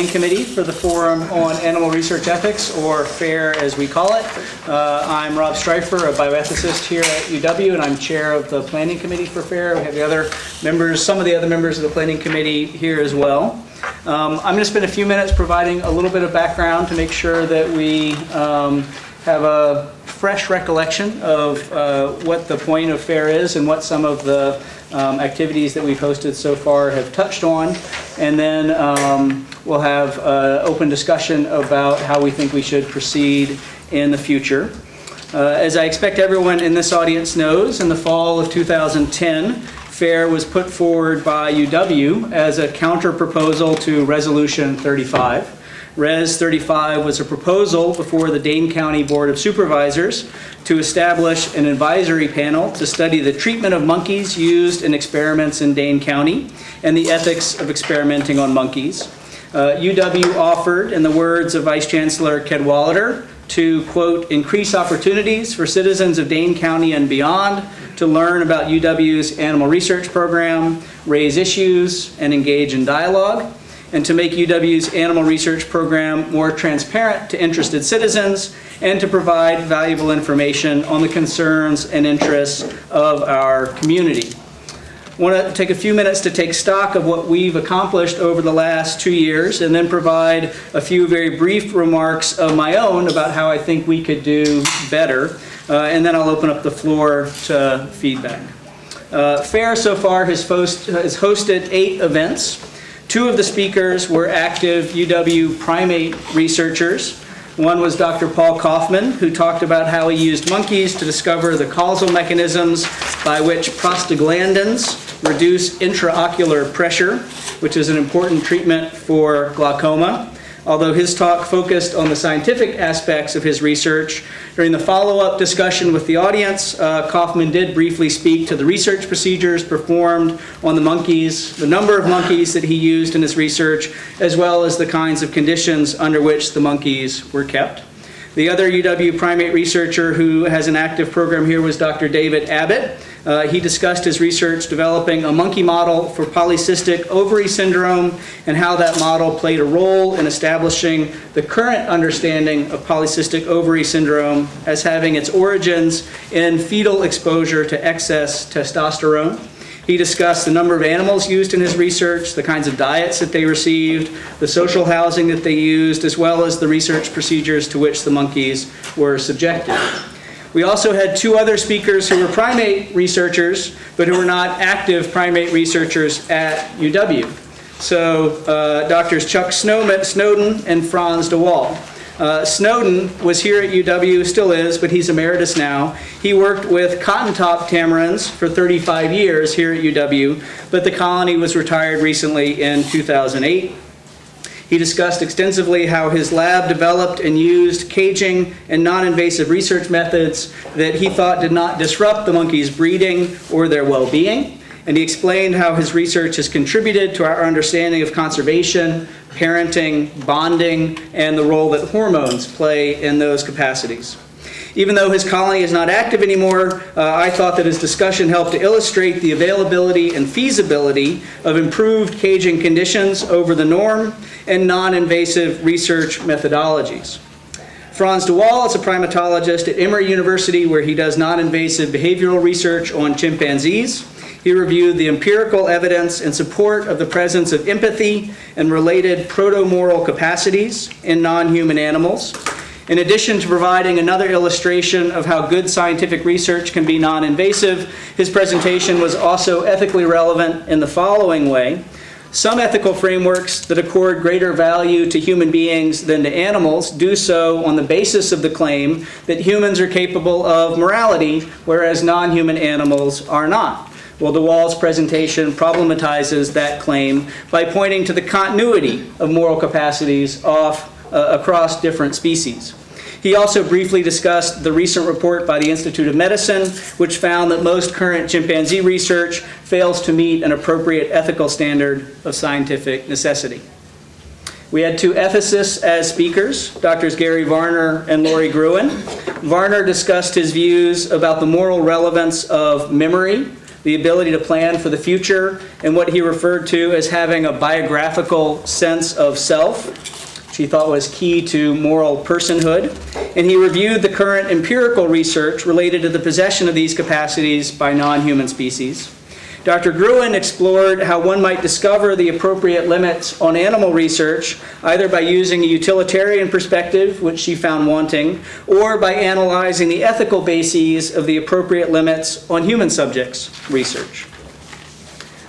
Committee for the Forum on Animal Research Ethics, or FAIR as we call it. I'm Rob Streifer, a bioethicist here at UW, and I'm chair of the Planning Committee for FAIR. We have the other members, some of the other members of the Planning Committee here as well. I'm going to spend a few minutes providing a little bit of background to make sure that we have a fresh recollection of what the point of FAIR is and what some of the activities that we've hosted so far have touched on. And then we'll have an open discussion about how we think we should proceed in the future. As I expect everyone in this audience knows, in the fall of 2010, FAIR was put forward by UW as a counter-proposal to Resolution 35. Res 35 was a proposal before the Dane County Board of Supervisors to establish an advisory panel to study the treatment of monkeys used in experiments in Dane County and the ethics of experimenting on monkeys. UW offered, in the words of Vice Chancellor Cadwallader, to, quote, increase opportunities for citizens of Dane County and beyond to learn about UW's animal research program, raise issues, and engage in dialogue, and to make UW's animal research program more transparent to interested citizens, and to provide valuable information on the concerns and interests of our community. I want to take a few minutes to take stock of what we've accomplished over the last 2 years, and then provide a few very brief remarks of my own about how I think we could do better, and then I'll open up the floor to feedback. FAIR so far has hosted 8 events. 2 of the speakers were active UW primate researchers. One was Dr. Paul Kaufman, who talked about how he used monkeys to discover the causal mechanisms by which prostaglandins reduce intraocular pressure, which is an important treatment for glaucoma. Although his talk focused on the scientific aspects of his research, during the follow-up discussion with the audience, Kaufman did briefly speak to the research procedures performed on the monkeys, the number of monkeys that he used in his research, as well as the kinds of conditions under which the monkeys were kept. The other UW primate researcher who has an active program here was Dr. David Abbott. He discussed his research developing a monkey model for polycystic ovary syndrome and how that model played a role in establishing the current understanding of polycystic ovary syndrome as having its origins in fetal exposure to excess testosterone. He discussed the number of animals used in his research, the kinds of diets that they received, the social housing that they used, as well as the research procedures to which the monkeys were subjected. We also had 2 other speakers who were primate researchers, but who were not active primate researchers at UW. So Drs. Chuck Snowden and Franz de Waal. Snowden was here at UW, still is, but he's emeritus now. He worked with cotton-top tamarins for 35 years here at UW, but the colony was retired recently in 2008. He discussed extensively how his lab developed and used caging and non-invasive research methods that he thought did not disrupt the monkeys' breeding or their well-being. And he explained how his research has contributed to our understanding of conservation, parenting, bonding, and the role that hormones play in those capacities. Even though his colony is not active anymore, I thought that his discussion helped to illustrate the availability and feasibility of improved caging conditions over the norm and non-invasive research methodologies. Franz de Waal is a primatologist at Emory University, where he does non-invasive behavioral research on chimpanzees. He reviewed the empirical evidence in support of the presence of empathy and related proto-moral capacities in non-human animals. In addition to providing another illustration of how good scientific research can be non-invasive, his presentation was also ethically relevant in the following way. Some ethical frameworks that accord greater value to human beings than to animals do so on the basis of the claim that humans are capable of morality, whereas non-human animals are not. Well, de Waal's presentation problematizes that claim by pointing to the continuity of moral capacities across different species. He also briefly discussed the recent report by the Institute of Medicine, which found that most current chimpanzee research fails to meet an appropriate ethical standard of scientific necessity. We had 2 ethicists as speakers, Drs. Gary Varner and Lori Gruen. Varner discussed his views about the moral relevance of memory the ability to plan for the future, and what he referred to as having a biographical sense of self, which he thought was key to moral personhood. And he reviewed the current empirical research related to the possession of these capacities by non-human species. Dr. Gruen explored how one might discover the appropriate limits on animal research, either by using a utilitarian perspective, which she found wanting, or by analyzing the ethical bases of the appropriate limits on human subjects research.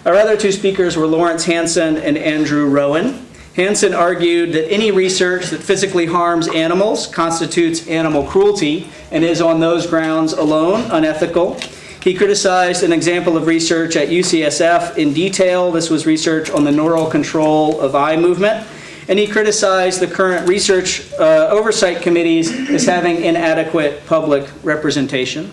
Our other two speakers were Lawrence Hansen and Andrew Rowan. Hansen argued that any research that physically harms animals constitutes animal cruelty and is on those grounds alone unethical. He criticized an example of research at UCSF in detail. This was research on the neural control of eye movement. And he criticized the current research oversight committees as having inadequate public representation.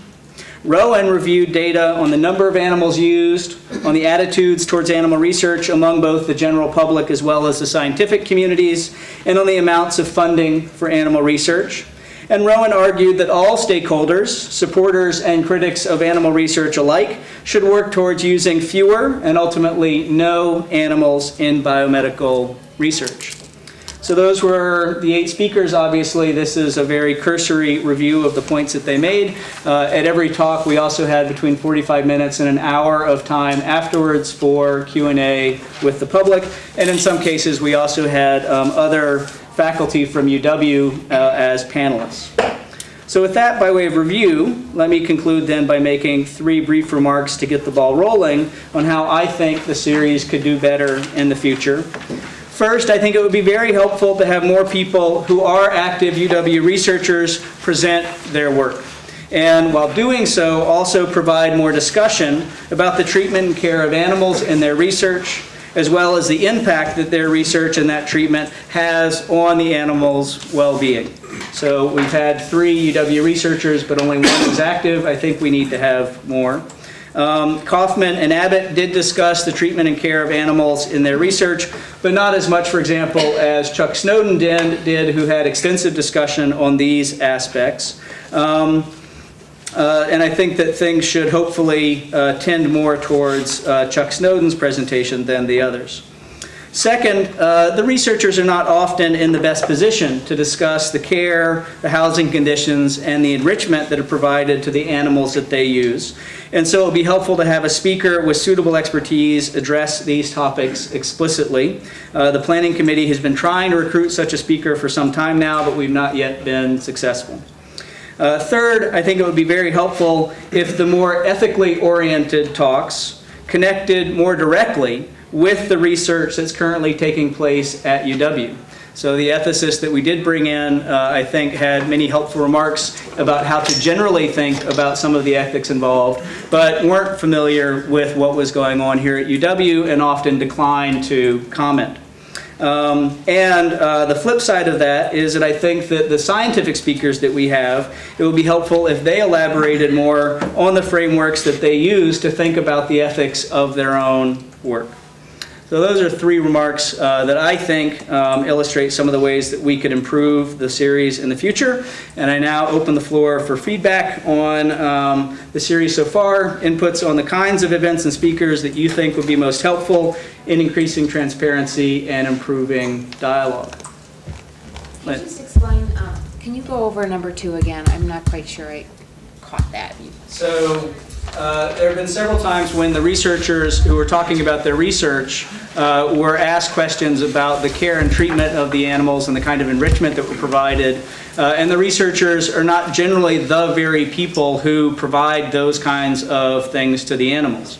Rowan reviewed data on the number of animals used, on the attitudes towards animal research among both the general public as well as the scientific communities, and on the amounts of funding for animal research. And Rowan argued that all stakeholders, supporters and critics of animal research alike, should work towards using fewer and ultimately no animals in biomedical research. So those were the 8 speakers. Obviously, this is a very cursory review of the points that they made. At every talk, we also had between 45 minutes and an hour of time afterwards for Q&A with the public. And in some cases, we also had other faculty from UW as panelists. So with that, by way of review, let me conclude then by making 3 brief remarks to get the ball rolling on how I think the series could do better in the future. First, I think it would be very helpful to have more people who are active UW researchers present their work. And while doing so, also provide more discussion about the treatment and care of animals in their research, as well as the impact that their research and that treatment has on the animal's well-being. So we've had 3 UW researchers, but only 1 is active. I think we need to have more. Kaufman and Abbott did discuss the treatment and care of animals in their research, but not as much, for example, as Chuck Snowden did, who had extensive discussion on these aspects. And I think that things should hopefully tend more towards Chuck Snowden's presentation than the others. Second, the researchers are not often in the best position to discuss the care, the housing conditions, and the enrichment that are provided to the animals that they use. And so it would be helpful to have a speaker with suitable expertise address these topics explicitly. The Planning Committee has been trying to recruit such a speaker for some time now, but we've not yet been successful. Third, I think it would be very helpful if the more ethically oriented talks connected more directly with the research that's currently taking place at UW. So the ethicist that we did bring in, I think, had many helpful remarks about how to generally think about some of the ethics involved, but weren't familiar with what was going on here at UW and often declined to comment. The flip side of that is that I think that the scientific speakers that we have, it would be helpful if they elaborated more on the frameworks that they use to think about the ethics of their own work. So those are 3 remarks that I think illustrate some of the ways that we could improve the series in the future. And I now open the floor for feedback on the series so far, inputs on the kinds of events and speakers that you think would be most helpful in increasing transparency and improving dialogue. Can you just explain, can you go over number 2 again? I'm not quite sure I caught that. So there have been several times when the researchers who were talking about their research were asked questions about the care and treatment of the animals and the kind of enrichment that were provided. And the researchers are not generally the very people who provide those kinds of things to the animals.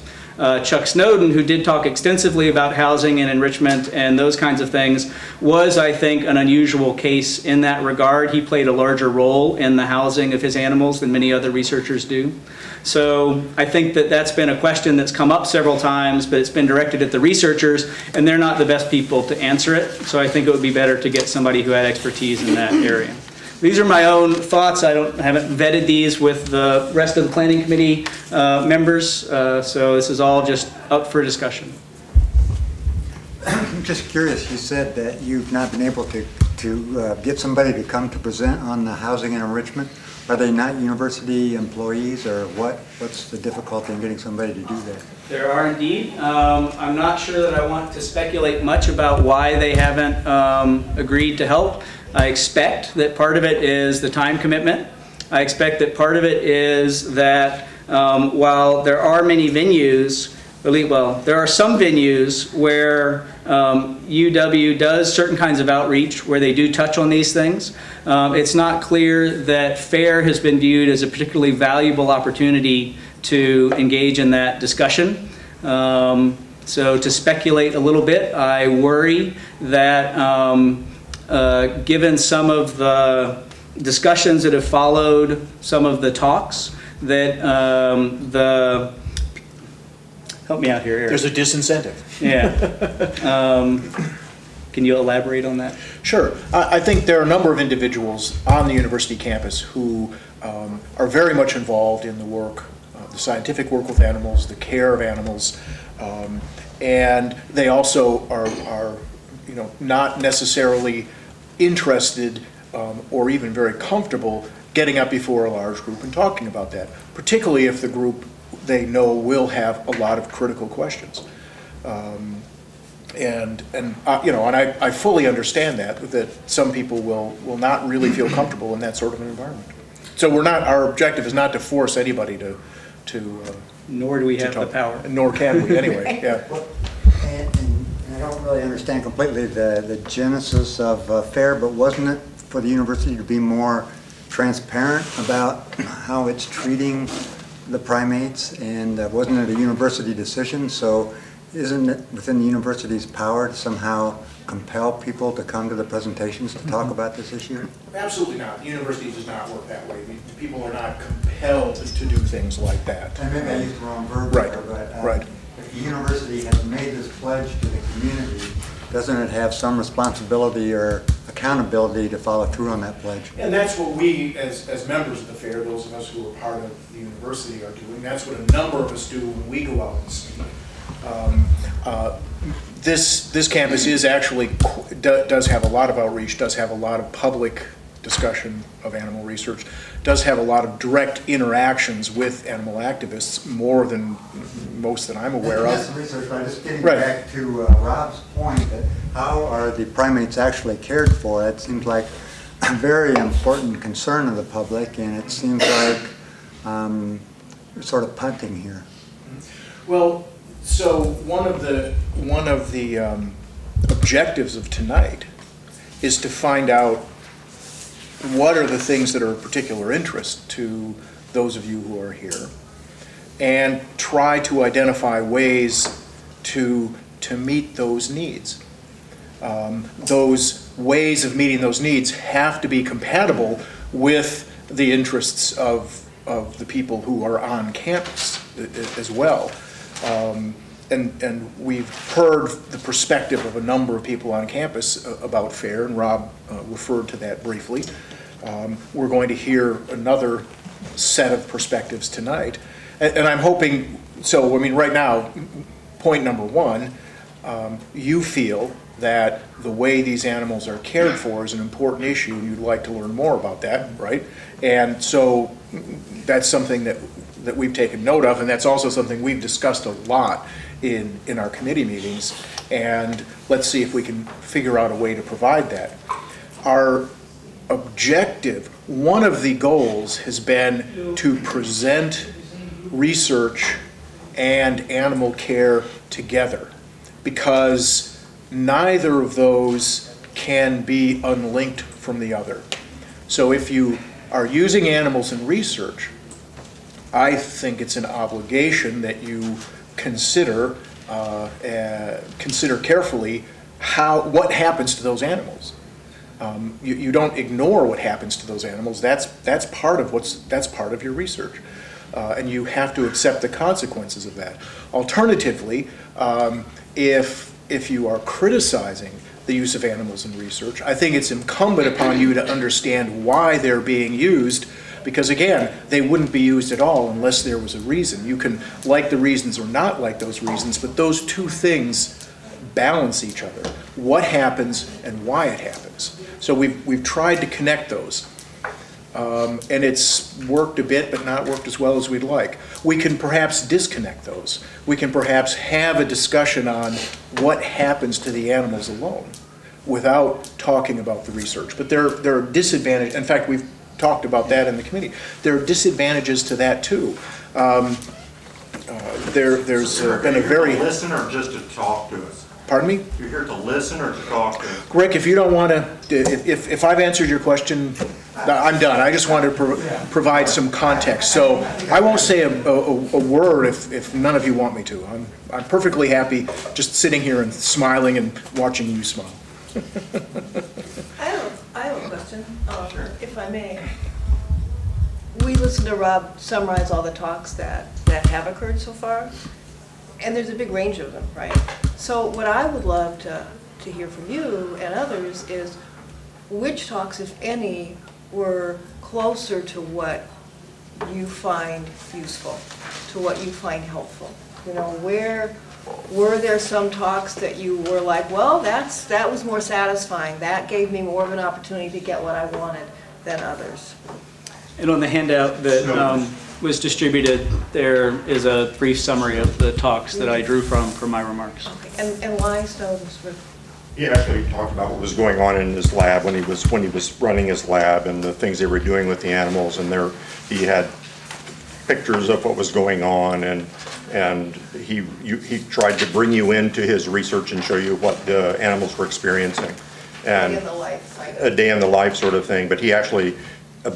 Chuck Snowden, who did talk extensively about housing and enrichment and those kinds of things, was, I think, an unusual case in that regard. He played a larger role in the housing of his animals than many other researchers do. So I think that that's been a question that's come up several times, but it's been directed at the researchers, and they're not the best people to answer it. So I think it would be better to get somebody who had expertise in that area. These are my own thoughts. I haven't vetted these with the rest of the Planning Committee members, so this is all just up for discussion. I'm just curious, you said that you've not been able to to get somebody to come to present on the housing and enrichment? Are they not university employees, or what's the difficulty in getting somebody to do that? There are indeed. I'm not sure that I want to speculate much about why they haven't agreed to help. I expect that part of it is the time commitment. I expect that part of it is that while there are many venues, well, there are some venues where UW does certain kinds of outreach where they do touch on these things. It's not clear that FAIR has been viewed as a particularly valuable opportunity to engage in that discussion. So to speculate a little bit, I worry that given some of the discussions that have followed some of the talks, that help me out here, Eric. There's a disincentive. Yeah. Can you elaborate on that? Sure. I think there are a number of individuals on the university campus who are very much involved in the work, the scientific work with animals, the care of animals, and they also are not necessarily interested or even very comfortable getting up before a large group and talking about that, particularly if the group they know will have a lot of critical questions. I fully understand that some people will not really feel comfortable in that sort of an environment. So our objective is not to force anybody to nor do we have the power. Nor can we anyway. Yeah. And I don't really understand completely the genesis of FAIR, but wasn't it for the university to be more transparent about how it's treating the primates, and wasn't it a university decision? So isn't it within the university's power to somehow compel people to come to the presentations to talk about this issue? Absolutely not. The university does not work that way. People are not compelled to do things like that. And maybe I used the wrong verb right. there, but right. If the university has made this pledge to the community, doesn't it have some responsibility or accountability to follow through on that pledge? And that's what we, as members of the FAIR, those of us who are part of the university, are doing. That's what a number of us do when we go out and speak. This campus is actually does have a lot of outreach, does have a lot of public discussion of animal research, does have a lot of direct interactions with animal activists, more than most that I'm aware of. That's research, but just getting back to Rob's point, that how are the primates actually cared for? It seems like a very important concern of the public, and it seems like we're sort of punting here. Well, so one of the objectives of tonight is to find out what are the things that are of particular interest to those of you who are here, and try to identify ways to meet those needs. Those ways of meeting those needs have to be compatible with the interests of the people who are on campus as well. And we've heard the perspective of a number of people on campus about FAIR, and Rob referred to that briefly. We're going to hear another set of perspectives tonight. And I'm hoping, so I mean right now, point number one, you feel that the way these animals are cared for is an important issue, and you'd like to learn more about that, right? And so that's something that we've taken note of, and that's also something we've discussed a lot in our committee meetings, and let's see if we can figure out a way to provide that. Our objective, one of the goals has been to present research and animal care together, because neither of those can be unlinked from the other. So if you are using animals in research, I think it's an obligation that you consider carefully what happens to those animals. You don't ignore what happens to those animals. That's part of your research, and you have to accept the consequences of that. Alternatively, if you are criticizing the use of animals in research, I think it's incumbent upon you to understand why they're being used, because again, they wouldn't be used at all unless there was a reason. You can like the reasons or not like those reasons, but those two things balance each other. what happens and why it happens. So we've tried to connect those. And it's worked a bit, but not worked as well as we'd like. We can perhaps disconnect those. We can perhaps have a discussion on what happens to the animals alone without talking about the research. But there are disadvantages. In fact, we've talked about that in the committee. There are disadvantages to that too. There's been a very... Listen or just to talk to us? Pardon me? You're here to listen or to talk to us? Rick, if you don't want to, if I've answered your question, I'm done. I just want to provide some context. So I won't say a word if none of you want me to. I'm perfectly happy just sitting here and smiling and watching you smile. I have a question, if I may. We listened to Rob summarize all the talks that have occurred so far, and there's a big range of them, right? So what I would love to hear from you and others is which talks, if any, were closer to what you find useful, to what you find helpful. You know, where were there some talks that you were like, well, that was more satisfying, that gave me more of an opportunity to get what I wanted than others? And on the handout that was distributed, there is a brief summary of the talks that I drew from my remarks. Okay. And why Snowden's? He actually talked about what was going on in his lab when he was running his lab and the things they were doing with the animals, and he had pictures of what was going on, and he tried to bring you into his research and show you what the animals were experiencing. And Day in the life. a day in the life sort of thing, but he actually,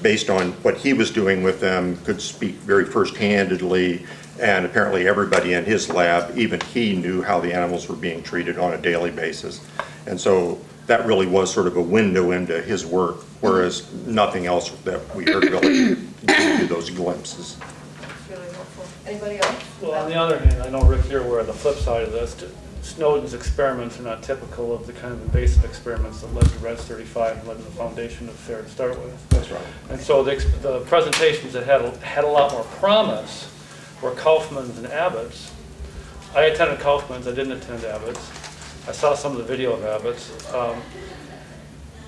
based on what he was doing with them, could speak very first-handedly, and apparently everybody in his lab, even he knew how the animals were being treated on a daily basis. And so that really was sort of a window into his work, whereas nothing else that we heard really gave you those glimpses. Really helpful. Anybody else? Well, on the other hand, I know, Rick, you're aware of the flip side of this. Snowden's experiments are not typical of the kind of invasive experiments that led to Res 35 and led to the foundation of FAIR to start with. That's right. And so the presentations that had a lot more promise were Kaufman's and Abbott's. I attended Kaufman's, I didn't attend Abbott's. I saw some of the video of Abbott's.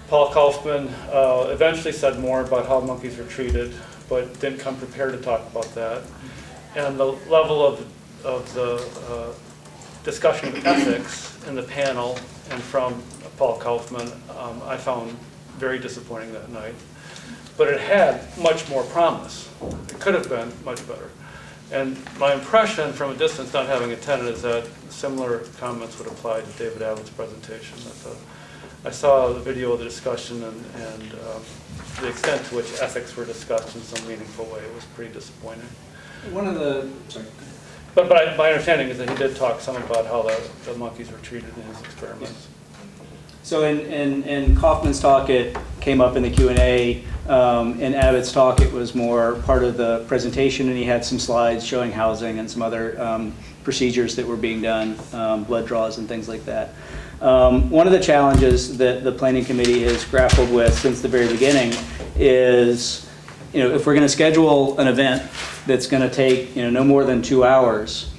Paul Kaufman eventually said more about how monkeys were treated, but didn't come prepared to talk about that. And the level of the discussion of ethics in the panel and from Paul Kaufman, I found very disappointing that night. But it had much more promise. It could have been much better. And my impression from a distance, not having attended, is that similar comments would apply to David Abbott's presentation. I saw the video of the discussion and the extent to which ethics were discussed in some meaningful way. It was pretty disappointing. One of the, sorry. But my understanding is that he did talk some about how the monkeys were treated in his experiments. So in Kaufman's talk, it came up in the Q&A. In Abbott's talk, it was more part of the presentation, and he had some slides showing housing and some other procedures that were being done, blood draws and things like that. One of the challenges that the Planning Committee has grappled with since the very beginning is, if we're going to schedule an event that's going to take, no more than 2 hours,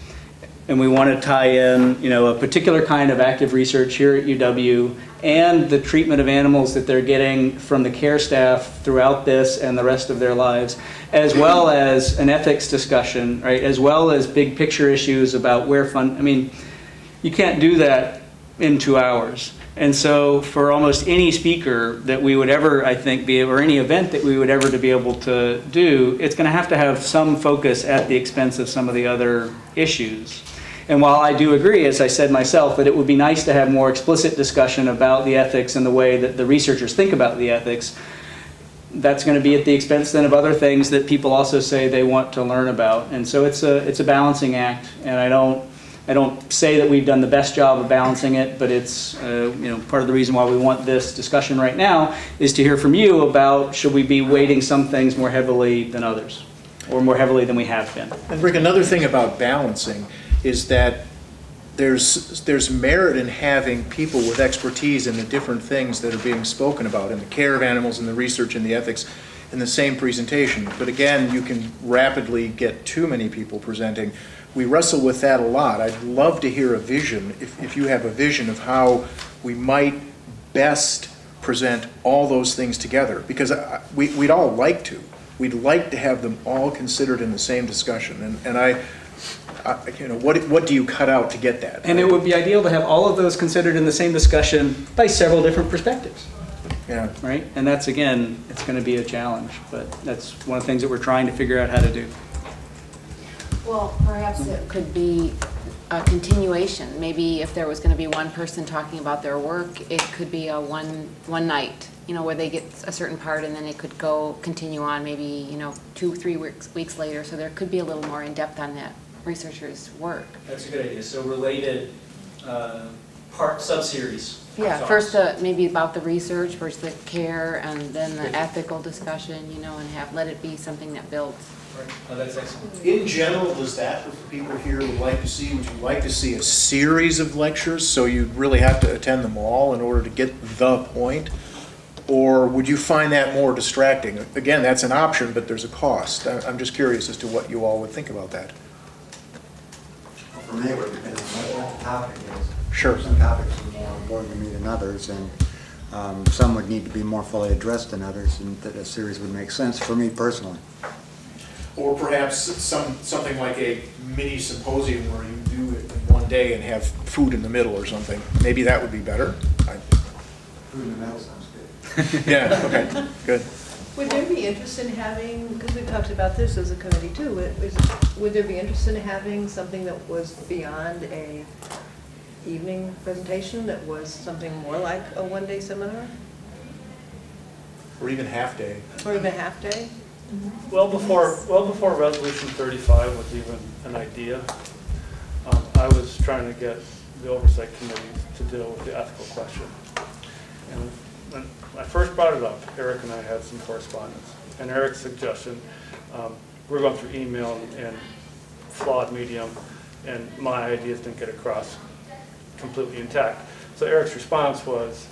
and we want to tie in, a particular kind of active research here at UW and the treatment of animals that they're getting from the care staff throughout this and the rest of their lives, as well as an ethics discussion, right? As well as big picture issues about where you can't do that in 2 hours. And so for almost any speaker that we would ever, I think, or any event that we would ever to be able to do, it's going to have some focus at the expense of some of the other issues. And while I do agree, as I said myself, that it would be nice to have more explicit discussion about the ethics and the way that the researchers think about the ethics, that's going to be at the expense then of other things that people also say they want to learn about. And so it's a balancing act, and I don't say that we've done the best job of balancing it, but it's part of the reason why we want this discussion right now is to hear from you about should we be weighting some things more heavily than others, or more heavily than we have been. And Rick, another thing about balancing is that there's merit in having people with expertise in the different things that are being spoken about in the care of animals and the research and the ethics in the same presentation. But again, you can rapidly get too many people presenting. We wrestle with that a lot. I'd love to hear a vision, if you have a vision of how we might best present all those things together, because we'd all like to. We'd like to have them all considered in the same discussion, and I you know, what do you cut out to get that? And it would be ideal to have all of those considered in the same discussion by several different perspectives. Yeah. Right? And that's, again, it's going to be a challenge, but that's one of the things that we're trying to figure out how to do. Well, perhaps it could be a continuation. Maybe if there was going to be one person talking about their work, it could be a one night, you know, where they get a certain part and then it could continue on maybe, you know, 2-3 weeks later. So there could be a little more in depth on that researcher's work. That's a good idea. So related sub-series. Yeah, first maybe about the research versus the care, and then the ethical discussion, you know, and let it be something that builds. Right. Oh, that's excellent. In general, does that, for people here would like to see, would you like to see a series of lectures, so you'd really have to attend them all in order to get the point? Or would you find that more distracting? Again, that's an option, but there's a cost. I'm just curious as to what you all would think about that. For me, it would depend on what the topic is. Sure. Some topics are more important to me than others, and some would need to be more fully addressed than others, and that a series would make sense for me personally. Or perhaps something like a mini symposium where you do it in one day and have food in the middle or something. Maybe that would be better. Food in the middle sounds good. Yeah, okay, good. Would there be interest in having, because we talked about this as a committee too, would there be interest in having something that was beyond a evening presentation, that was something more like a one-day seminar? Or even half day. Or even a half day? Well before Resolution 35 was even an idea, I was trying to get the Oversight Committee to deal with the ethical question. And when I first brought it up, Eric and I had some correspondence. And Eric's suggestion, we're going through email and flawed medium, and my ideas didn't get across completely intact. So Eric's response was,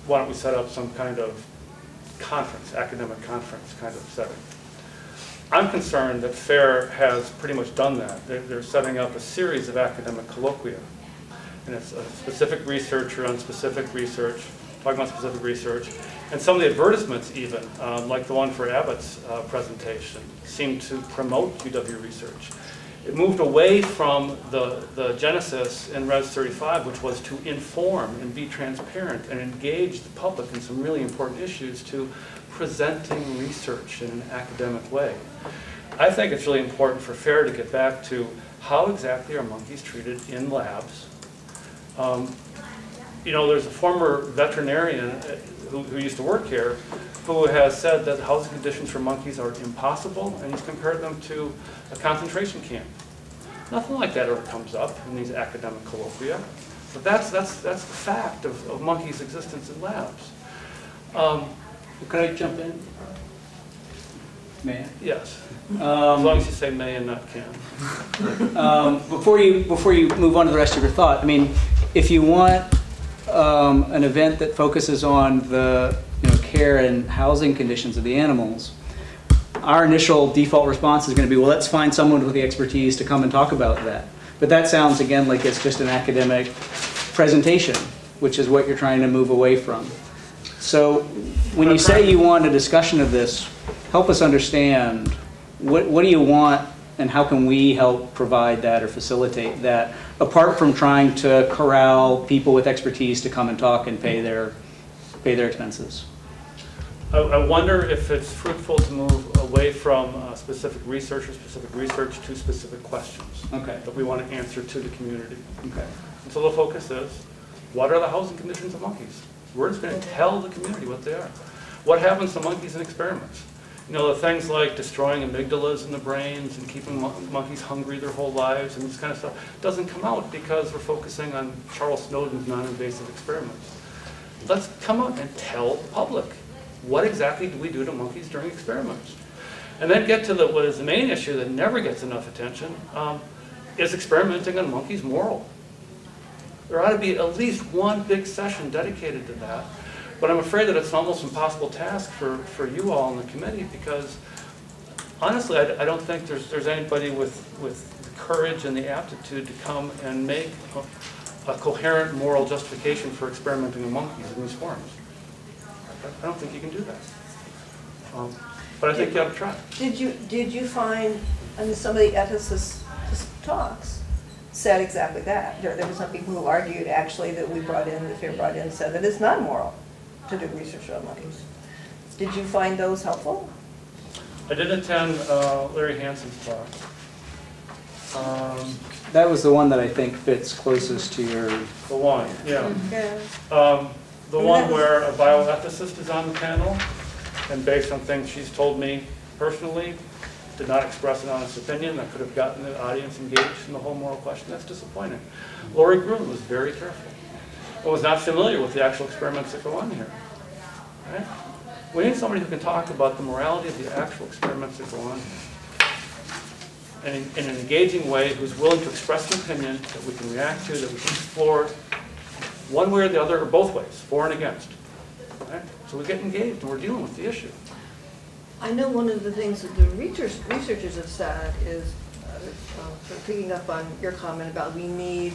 why don't we set up some kind of conference, academic conference kind of setting. I'm concerned that FAIR has pretty much done that. They're setting up a series of academic colloquia. And it's a specific researcher on specific research, talking about specific research. And some of the advertisements even, like the one for Abbott's presentation, seem to promote UW research. It moved away from the genesis in Res 35, which was to inform and be transparent and engage the public in some really important issues, to presenting research in an academic way. I think it's really important for FAIR to get back to how exactly are monkeys treated in labs. You know, there's a former veterinarian who used to work here who has said that housing conditions for monkeys are impossible, and he's compared them to a concentration camp. Nothing like that ever comes up in these academic colloquia, but that's the fact of monkeys' existence in labs. Could I jump in? May I? Yes, as long as you say may and not can. Before you move on to the rest of your thought, I mean, if you want an event that focuses on the care and housing conditions of the animals, our initial default response is going to be, well, let's find someone with the expertise to come and talk about that. But that sounds, again, like it's just an academic presentation, which is what you're trying to move away from. So when you say you want a discussion of this, help us understand what do you want and how can we help provide that or facilitate that, apart from trying to corral people with expertise to come and talk and pay their expenses. I wonder if it's fruitful to move away from specific research to specific questions that we want to answer to the community. Okay. And so the focus is, what are the housing conditions of monkeys? We're just going to tell the community what they are. What happens to monkeys in experiments? You know, the things like destroying amygdalas in the brains and keeping monkeys hungry their whole lives and this kind of stuff doesn't come out because we're focusing on Charles Snowden's non-invasive experiments. Let's come out and tell the public, what exactly do we do to monkeys during experiments? And then get to what is the main issue that never gets enough attention, is experimenting on monkeys moral? There ought to be at least one big session dedicated to that. But I'm afraid that it's an almost impossible task for you all in the committee, because honestly, I don't think there's anybody with the courage and the aptitude to come and make a coherent moral justification for experimenting with monkeys in these forms. I don't think you can do that. But I think you ought to try. Did you find, I mean, some of the ethicists talks said exactly that. There were some people who argued actually that FAIR brought in, said that it's not moral to do research on monkeys. Did you find those helpful? I did attend Larry Hansen's talk. That was the one that I think fits closest to your... The one, yeah. Yeah. The one where a bioethicist is on the panel, and based on things she's told me personally, did not express an honest opinion that could have gotten the audience engaged in the whole moral question. That's disappointing. Lori Gruen was very careful, but was not familiar with the actual experiments that go on here. Right? We need somebody who can talk about the morality of the actual experiments that go on here. And in an engaging way, who's willing to express an opinion that we can react to, that we can explore one way or the other, or both ways, for and against. Right? So we get engaged and we're dealing with the issue. I know one of the things that the researchers have said is, sort of picking up on your comment about we need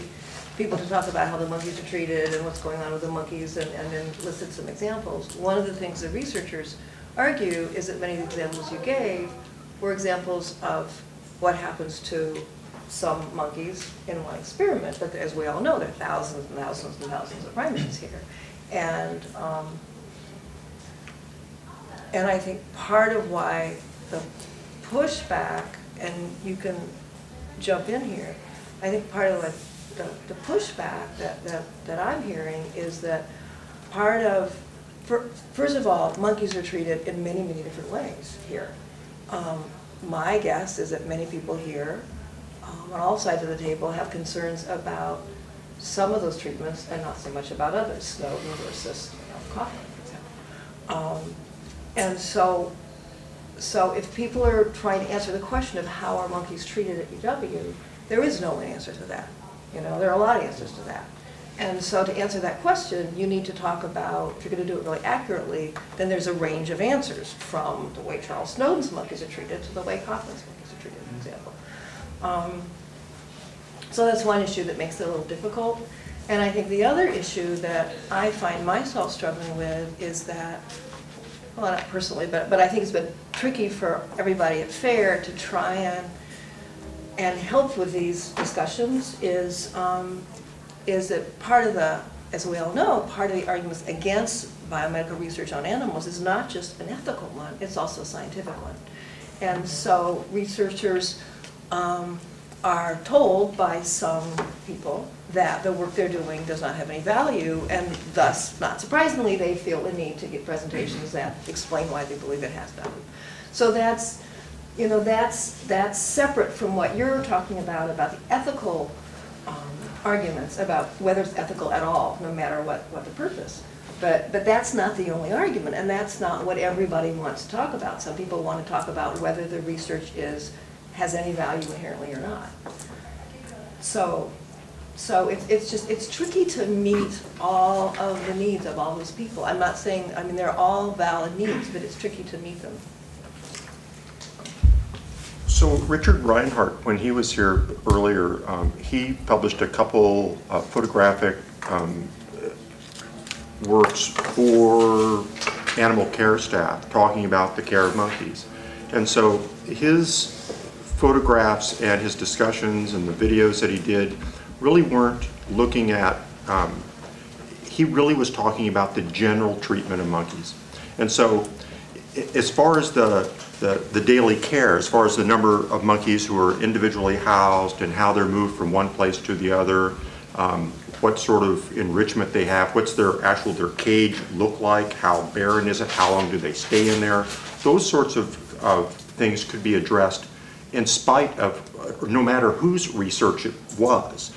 people to talk about how the monkeys are treated and what's going on with the monkeys, and then listed some examples. One of the things the researchers argue is that many of the examples you gave were examples of what happens to some monkeys in one experiment, but as we all know, there are thousands and thousands and thousands of primates here. And I think part of why the pushback, and you can jump in here, I think part of the pushback that I'm hearing is that part of, first of all, monkeys are treated in many, many different ways here. My guess is that many people here on all sides of the table have concerns about some of those treatments and not so much about others, Snowden versus Kaufman, for example. And so if people are trying to answer the question of how are monkeys treated at UW, there is no answer to that. There are a lot of answers to that. And so to answer that question, you need to talk about, if you're going to do it really accurately, then there's a range of answers, from the way Charles Snowden's monkeys are treated to the way Kaufman's monkeys are treated, for example. So that's one issue that makes it a little difficult. And I think the other issue that I find myself struggling with is that, well, not personally, but I think it's been tricky for everybody at FAIR to try and help with these discussions is that part of the, as we all know, part of the arguments against biomedical research on animals is not just an ethical one, it's also a scientific one. And so researchers are told by some people that the work they're doing does not have any value, and thus, not surprisingly, they feel the need to give presentations that explain why they believe it has value. So that's, that's separate from what you're talking about the ethical arguments about whether it's ethical at all, no matter what the purpose. But that's not the only argument, and that's not what everybody wants to talk about. Some people want to talk about whether the research has any value inherently or not. So it's tricky to meet all of the needs of all those people. I'm not saying, I mean, they're all valid needs, but it's tricky to meet them. So Richard Reinhardt, when he was here earlier, he published a couple photographic works for animal care staff talking about the care of monkeys. And so his photographs and his discussions and the videos that he did really weren't looking at, he really was talking about the general treatment of monkeys. And so as far as the daily care, as far as the number of monkeys who are individually housed and how they're moved from one place to the other, what sort of enrichment they have, what's their cage look like, how barren is it, how long do they stay in there, those sorts of things could be addressed in spite of, no matter whose research it was.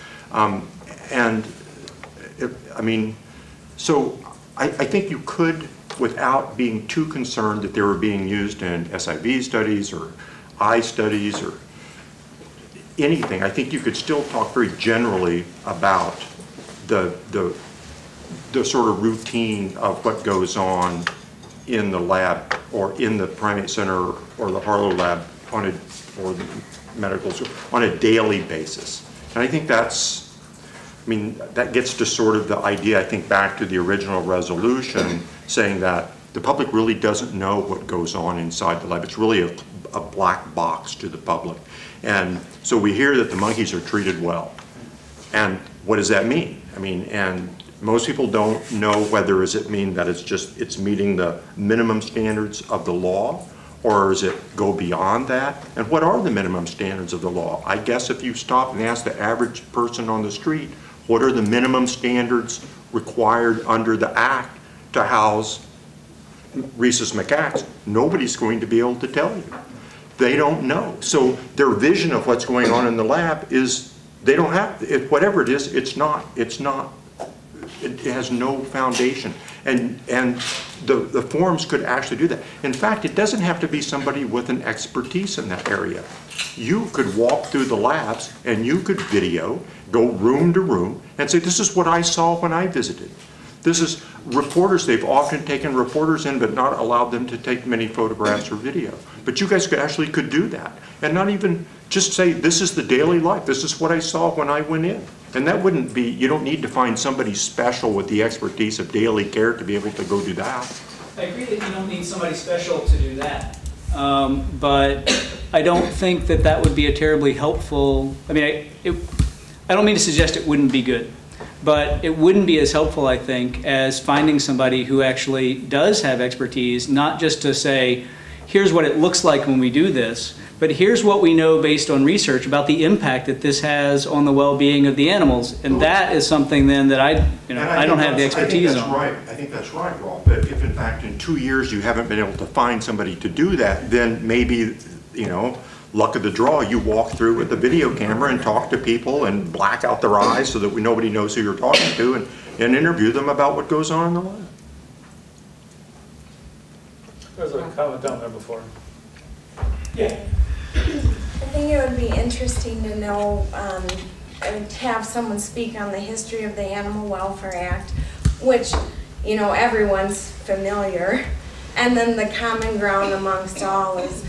So I think you could, without being too concerned that they were being used in SIV studies or eye studies or anything, I think you could still talk very generally about the sort of routine of what goes on in the lab or in the primate center or the Harlow lab or the medical school on a daily basis. And I think that's I mean, that gets to sort of the idea, I think, back to the original resolution, saying that the public really doesn't know what goes on inside the lab. It's really a black box to the public. And so we hear that the monkeys are treated well. And what does that mean? I mean, and most people don't know whether does it mean that it's meeting the minimum standards of the law, or does it go beyond that? And what are the minimum standards of the law? I guess if you stop and ask the average person on the street, what are the minimum standards required under the Act to house rhesus macaques? Nobody's going to be able to tell you. They don't know. So their vision of what's going on in the lab is, they don't have, whatever it is, it has no foundation. And the forums could actually do that. In fact, it doesn't have to be somebody with an expertise in that area. You could walk through the labs and you could video, go room to room, and say, this is what I saw when I visited. This is reporters, they've often taken reporters in but not allowed them to take many photographs or video. But you guys could do that. And not even just say, this is the daily life, this is what I saw when I went in. And that wouldn't be, you don't need to find somebody special with the expertise of daily care to be able to go do that. I agree that you don't need somebody special to do that. But I don't think that that would be a terribly helpful, I mean, I don't mean to suggest it wouldn't be good, but it wouldn't be as helpful, I think, as finding somebody who actually does have expertise, not just to say, here's what it looks like when we do this, but here's what we know based on research about the impact that this has on the well-being of the animals. And that is something then that I don't have the expertise on. I think that's right, Rolf. But if in fact in 2 years you haven't been able to find somebody to do that, then maybe, luck of the draw, you walk through with a video camera and talk to people and black out their eyes so that nobody knows who you're talking to, and interview them about what goes on in the lab. There's a comment down there before. Yeah. I think it would be interesting to know, and have someone speak on the history of the Animal Welfare Act, which, everyone's familiar. And then the common ground amongst all is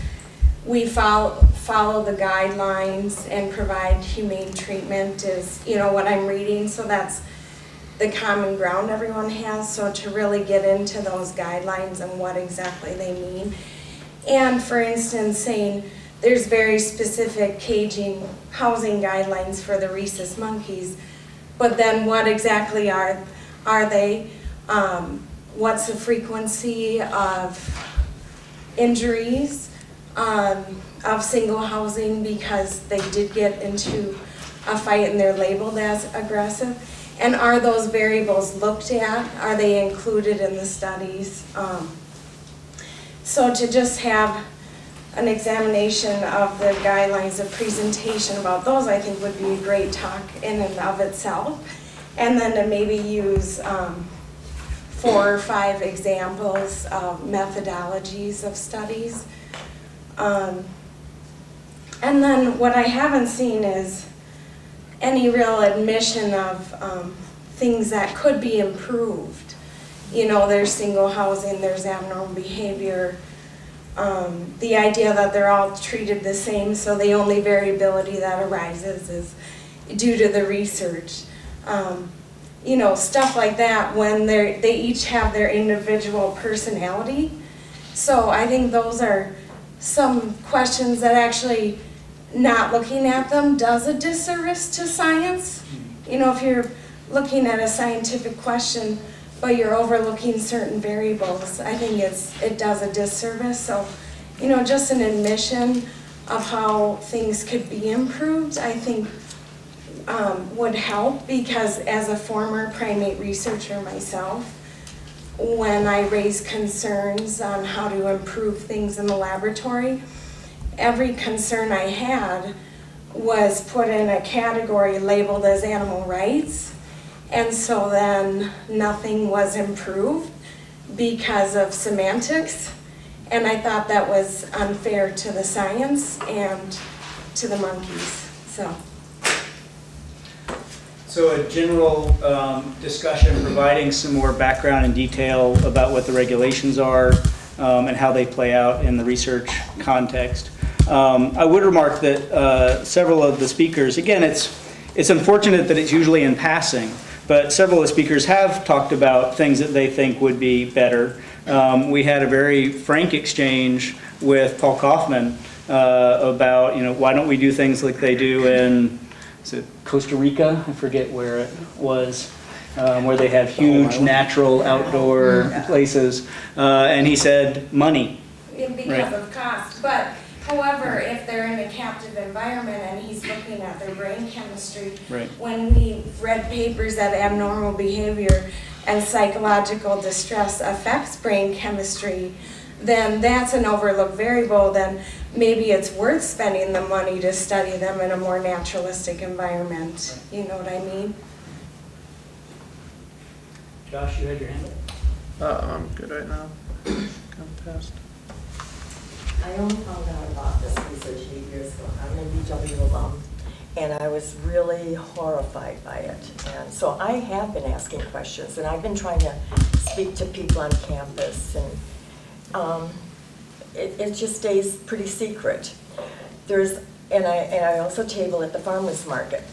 we follow the guidelines and provide humane treatment is, what I'm reading. So that's the common ground everyone has. So to really get into those guidelines and what exactly they mean. And for instance, saying there's very specific caging housing guidelines for the rhesus monkeys, but then what exactly are they? What's the frequency of injuries of single housing because they did get into a fight and they're labeled as aggressive? And are those variables looked at? Are they included in the studies? So to just have an examination of the guidelines, a presentation about those, I think would be a great talk in and of itself. And then to maybe use 4 or 5 examples of methodologies of studies. And then what I haven't seen is any real admission of things that could be improved. There's single housing, there's abnormal behavior, the idea that they're all treated the same, so the only variability that arises is due to the research. Stuff like that when they each have their individual personality. So I think those are some questions that actually not looking at them does a disservice to science. If you're looking at a scientific question but you're overlooking certain variables, I think it does a disservice. So, just an admission of how things could be improved, I think would help, because as a former primate researcher myself, when I raise concerns on how to improve things in the laboratory, every concern I had was put in a category labeled as animal rights. And so then nothing was improved because of semantics. And I thought that was unfair to the science and to the monkeys. So a general discussion, providing some more background and detail about what the regulations are and how they play out in the research context. I would remark that several of the speakers, again, it's it's unfortunate that it's usually in passing, but several of the speakers have talked about things that they think would be better. We had a very frank exchange with Paul Kaufman about, why don't we do things like they do in, is it Costa Rica? I forget where it was, where they have huge natural outdoor places. And he said, money. Because of cost, but however, if they're in a captive environment and he's looking at their brain chemistry, when we've read papers that abnormal behavior and psychological distress affects brain chemistry, then that's an overlooked variable. Then maybe it's worth spending the money to study them in a more naturalistic environment. You know what I mean? Josh, you had your hand up? I'm good right now. Come past. I only found out about this research 8 years ago. I'm an UW alum, and I was really horrified by it. And so I have been asking questions, and I've been trying to speak to people on campus, and it just stays pretty secret. And I also table at the farmers market.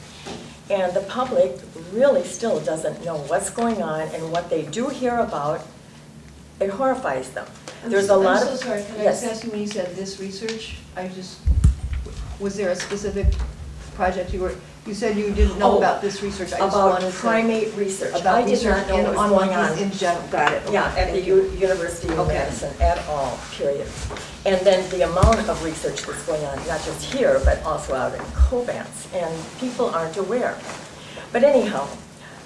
And the public really still doesn't know what's going on, and what they do hear about, it horrifies them. There's a lot of... I'm so sorry, can I yes. just ask you, when you said this research, was there a specific project you said you didn't know about this research? I just wanted About to- primate research. About I did not know what was going on. In general, got it. Yeah, at the University of Madison at all, period. And then the amount of research that's going on, not just here, but also out in Covance, and people aren't aware. But anyhow,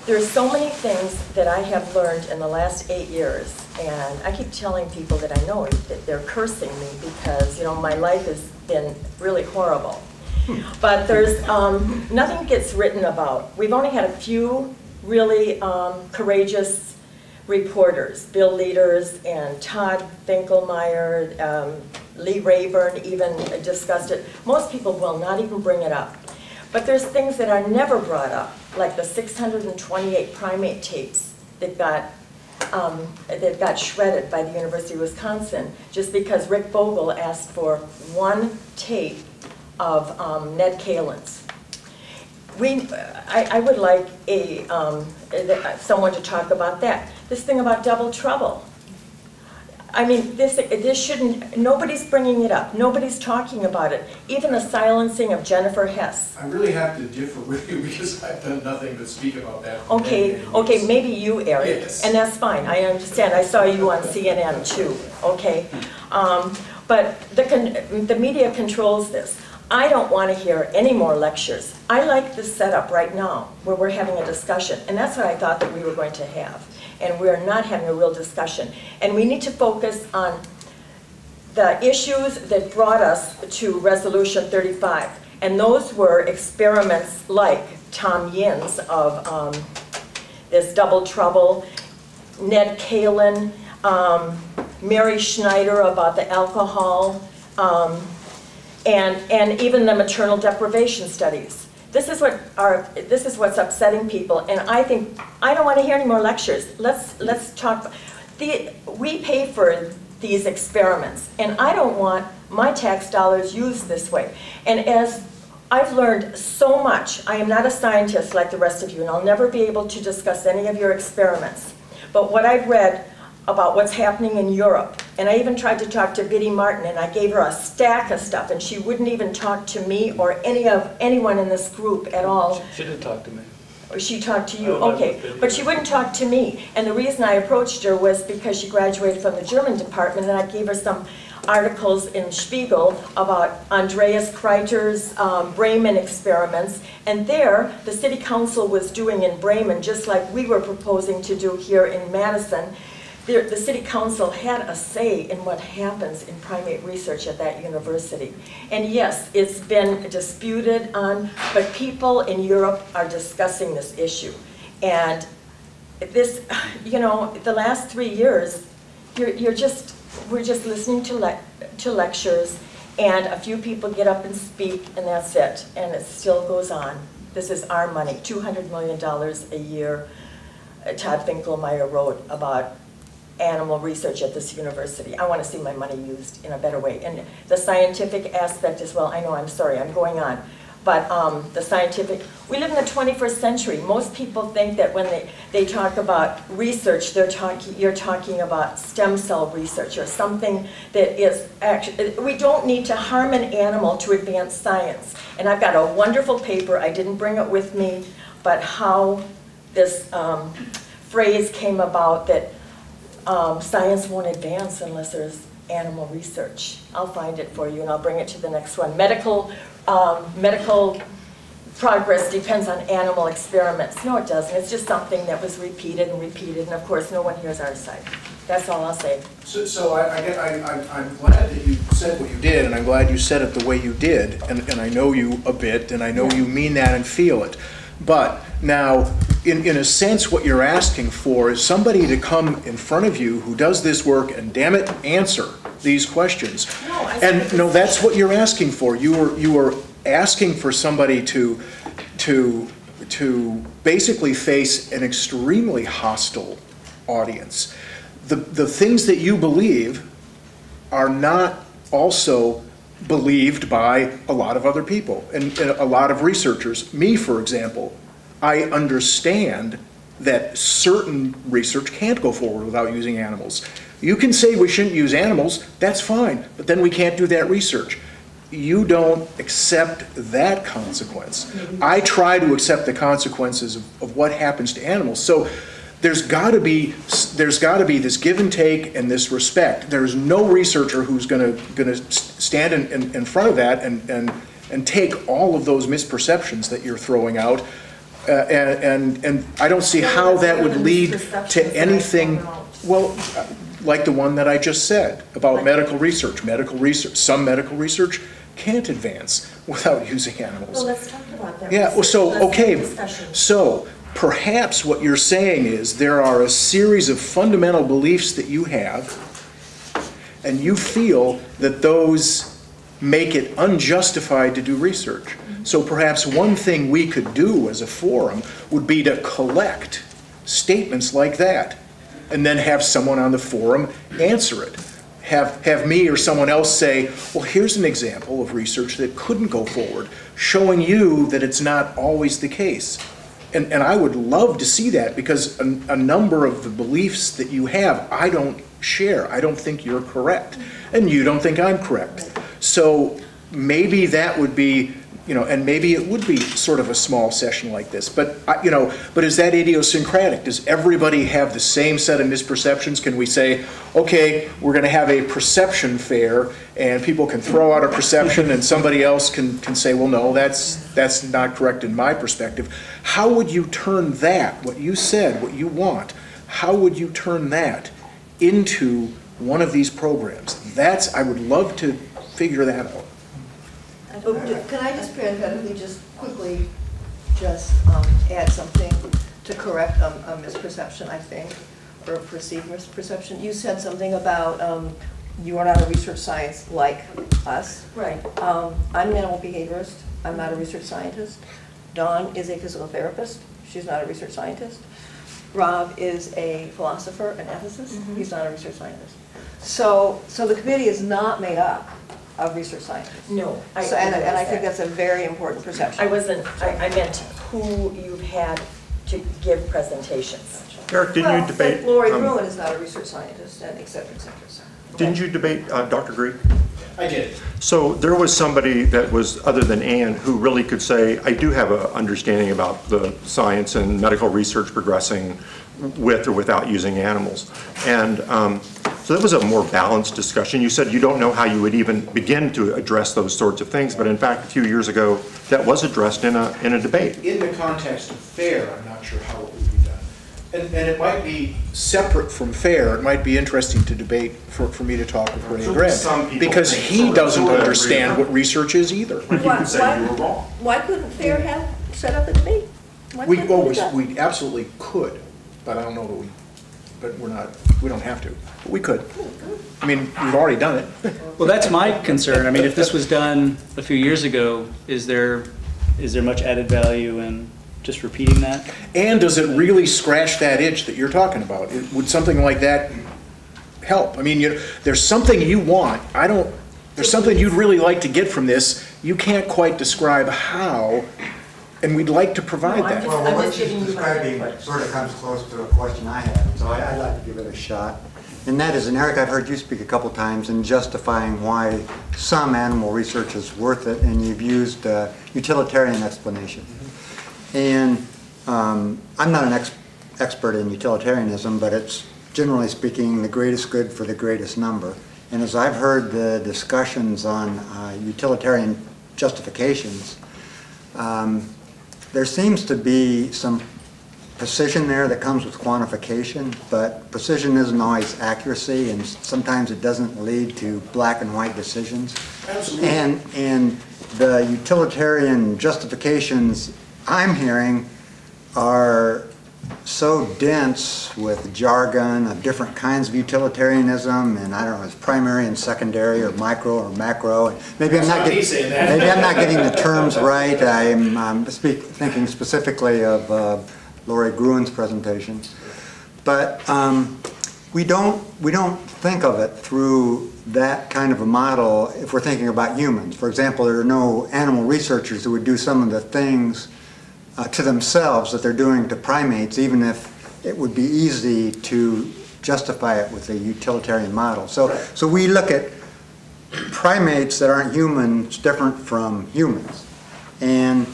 there's so many things that I have learned in the last 8 years, and I keep telling people that I know that they're cursing me because, my life has been really horrible. But there's, nothing gets written about. We've only had a few really courageous reporters, Bill Leaders and Todd Finkelmeyer, Lee Rayburn even discussed it. Most people will not even bring it up. But there's things that are never brought up, like the 628 primate tapes that got shredded by the University of Wisconsin just because Rick Vogel asked for one tape of Ned Kalin's. I would like someone to talk about that. This thing about double trouble. I mean, this shouldn't, nobody's bringing it up. Nobody's talking about it. Even the silencing of Jennifer Hess. I really have to differ with you because I've done nothing but speak about that. Okay, maybe you, Eric, yes. And that's fine. I understand. I saw you on CNN too. Okay, but the media controls this. I don't want to hear any more lectures. I like this setup right now where we're having a discussion, and that's what I thought that we were going to have. And we're not having a real discussion. And we need to focus on the issues that brought us to Resolution 35. And those were experiments like Tom Yin's of this double trouble, Ned Kalin, Mary Schneider about the alcohol, and even the maternal deprivation studies. This is what's upsetting people, and I think I don't want to hear any more lectures. Let's talk. We pay for these experiments, and I don't want my tax dollars used this way. And as I've learned so much, I am not a scientist like the rest of you, and I'll never be able to discuss any of your experiments. But what I've read about what's happening in Europe, and I even tried to talk to Biddy Martin, and I gave her a stack of stuff, and she wouldn't even talk to me or anyone in this group at all. She did talk to me. She talked to you, okay, but she wouldn't talk to me. And the reason I approached her was because she graduated from the German department, and I gave her some articles in Spiegel about Andreas Kreiter's Bremen experiments. And there, the city council was doing in Bremen, just like we were proposing to do here in Madison. The city council had a say in what happens in primate research at that university. And yes, it's been disputed on, but people in Europe are discussing this issue. And this, the last 3 years, we're just listening to lectures, and a few people get up and speak, and that's it. And it still goes on. This is our money, $200 million a year. Todd Finkelmeyer wrote about animal research at this university. I want to see my money used in a better way. And the scientific aspect as well, I know, I'm sorry, I'm going on. But the scientific, we live in the 21st century. Most people think that when they talk about research, you're talking about stem cell research or something that is actually, we don't need to harm an animal to advance science. And I've got a wonderful paper, I didn't bring it with me, but how this phrase came about that science won't advance unless there's animal research. I'll find it for you and I'll bring it to the next one. Medical progress depends on animal experiments. No, it doesn't. It's just something that was repeated and repeated, and of course, no one hears our side. That's all I'll say. So I'm glad that you said what you did, and I'm glad you said it the way you did, and I know you a bit, and I know you mean that and feel it. But now, in a sense, what you're asking for is somebody to come in front of you who does this work and, damn it, answer these questions. No, that's what you're asking for. You are asking for somebody to basically face an extremely hostile audience. The things that you believe are not also believed by a lot of other people and a lot of researchers. Me, for example, I understand that certain research can't go forward without using animals. You can say we shouldn't use animals, that's fine, but then we can't do that research. You don't accept that consequence. I try to accept the consequences of what happens to animals. So there's got to be this give and take and this respect. There's no researcher who's going to stand in front of that and take all of those misperceptions that you're throwing out. And I don't see how that would lead to anything, well, like the one that I just said about medical research. Some medical research can't advance without using animals. Well, let's talk about that. Yeah, well, so, okay, so perhaps what you're saying is there are a series of fundamental beliefs that you have, and you feel that those make it unjustified to do research. So perhaps one thing we could do as a forum would be to collect statements like that and then have someone on the forum answer it. Have me or someone else say, well, here's an example of research that couldn't go forward, showing you that it's not always the case. And I would love to see that, because a number of the beliefs that you have, I don't share. I don't think you're correct. And you don't think I'm correct. So maybe that would be, and maybe it would be sort of a small session like this, but but is that idiosyncratic? Does everybody have the same set of misperceptions? Can we say, okay, we're going to have a perception fair, and people can throw out a perception, and somebody else can say, well, no, that's not correct in my perspective. How would you turn that, what you said, what you want, how would you turn that into one of these programs? I would love to figure that out. Can I just parenthetically just quickly add something to correct a misperception, I think, or a perceived misperception? You said something about you are not a research science like us. Right. I'm an animal behaviorist. I'm not a research scientist. Dawn is a physical therapist. She's not a research scientist. Rob is a philosopher, an ethicist. He's not a research scientist. So the committee is not made up of research scientists. No. And I think that's a very important perception. I meant who you've had to give presentations. Eric, didn't you debate? Lori Gruen is not a research scientist, and et cetera, et cetera, et cetera. Didn't you debate Dr. Greek? I did. So there was somebody that was, other than Ann, who really could say, I do have an understanding about the science and medical research progressing with or without using animals. And so that was a more balanced discussion. You said you don't know how you would even begin to address those sorts of things, but in fact, a few years ago, that was addressed in a debate. In the context of FAIR, I'm not sure how it would be done. And it might be separate from FAIR. It might be interesting to debate for me to talk with Ray Grant, because he doesn't understand what research is either. But you could say you were wrong. Why couldn't FAIR have set up a debate? We absolutely could, but I don't know that we don't have to, but we could. I mean, we've already done it. Well, that's my concern. I mean, if this was done a few years ago, is there much added value in just repeating that? And does it really scratch that itch that you're talking about? Would something like that help? I mean, there's something you want. I don't there's something you'd really like to get from this, you can't quite describe how, and we'd like to provide that. Well, I'm what just she's giving you my describing input. sort of comes close to a question I have, so I'd like to give it a shot. And that is, and Eric, I've heard you speak a couple times in justifying why some animal research is worth it, and you've used utilitarian explanation. And I'm not an expert in utilitarianism, but it's generally speaking the greatest good for the greatest number. And as I've heard the discussions on utilitarian justifications, there seems to be some precision there that comes with quantification, but precision isn't always accuracy, and sometimes it doesn't lead to black and white decisions. Absolutely. And the utilitarian justifications I'm hearing are so dense with jargon of different kinds of utilitarianism, and I don't know, it's primary and secondary, or micro or macro. Maybe I'm not getting the terms right. I'm thinking specifically of Lori Gruen's presentation, but we don't think of it through that kind of a model if we're thinking about humans. For example, there are no animal researchers who would do some of the things to themselves that they're doing to primates, even if it would be easy to justify it with a utilitarian model. So we look at primates that aren't humans different from humans, and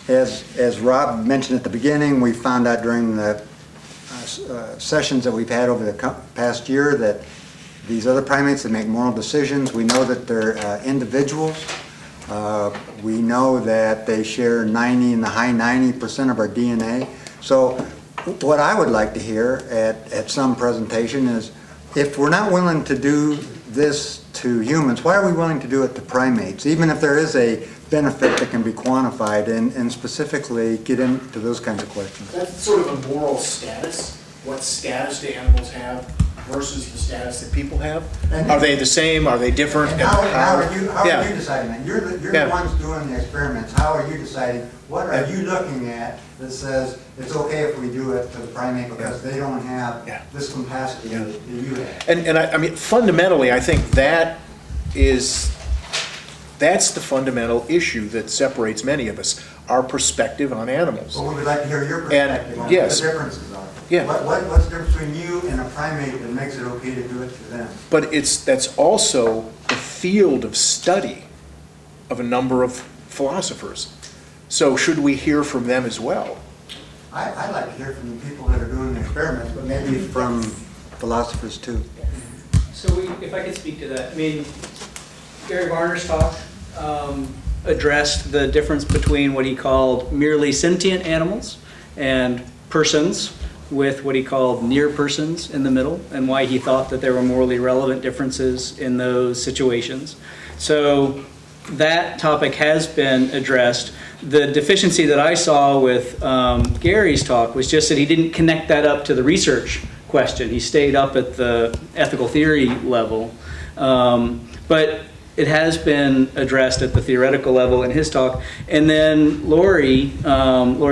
as Rob mentioned at the beginning, we found out during the sessions that we've had over the past year that these other primates that make moral decisions, we know that they're individuals. We know that they share 90 in the high 90% of our DNA. So what I would like to hear at some presentation is, if we're not willing to do this to humans, why are we willing to do it to primates, even if there is a benefit that can be quantified, and specifically get into those kinds of questions? That's sort of a moral status. What status do animals have versus the status that people have? Are they the same? Are they different? And how are you Yeah. deciding that? You're Yeah. the ones doing the experiments. How are you deciding? What are you looking at that says it's okay if we do it to the primate because they don't have this capacity that you have? And I mean, fundamentally, I think that's the fundamental issue that separates many of us, our perspective on animals. Well, we would like to hear your perspective on what yes. the differences are. Yeah. What's the difference between you and a primate that makes it okay to do it to them? But that's also the field of study of a number of philosophers. So should we hear from them as well? I'd like to hear from the people that are doing the experiments, but maybe from philosophers too. So if I could speak to that, I mean, Gary Varner's talk addressed the difference between what he called merely sentient animals and persons, with what he called near persons in the middle, and why he thought that there were morally relevant differences in those situations. So that topic has been addressed. The deficiency that I saw with Gary's talk was just that he didn't connect that up to the research question. He stayed up at the ethical theory level. But it has been addressed at the theoretical level in his talk. And then Lori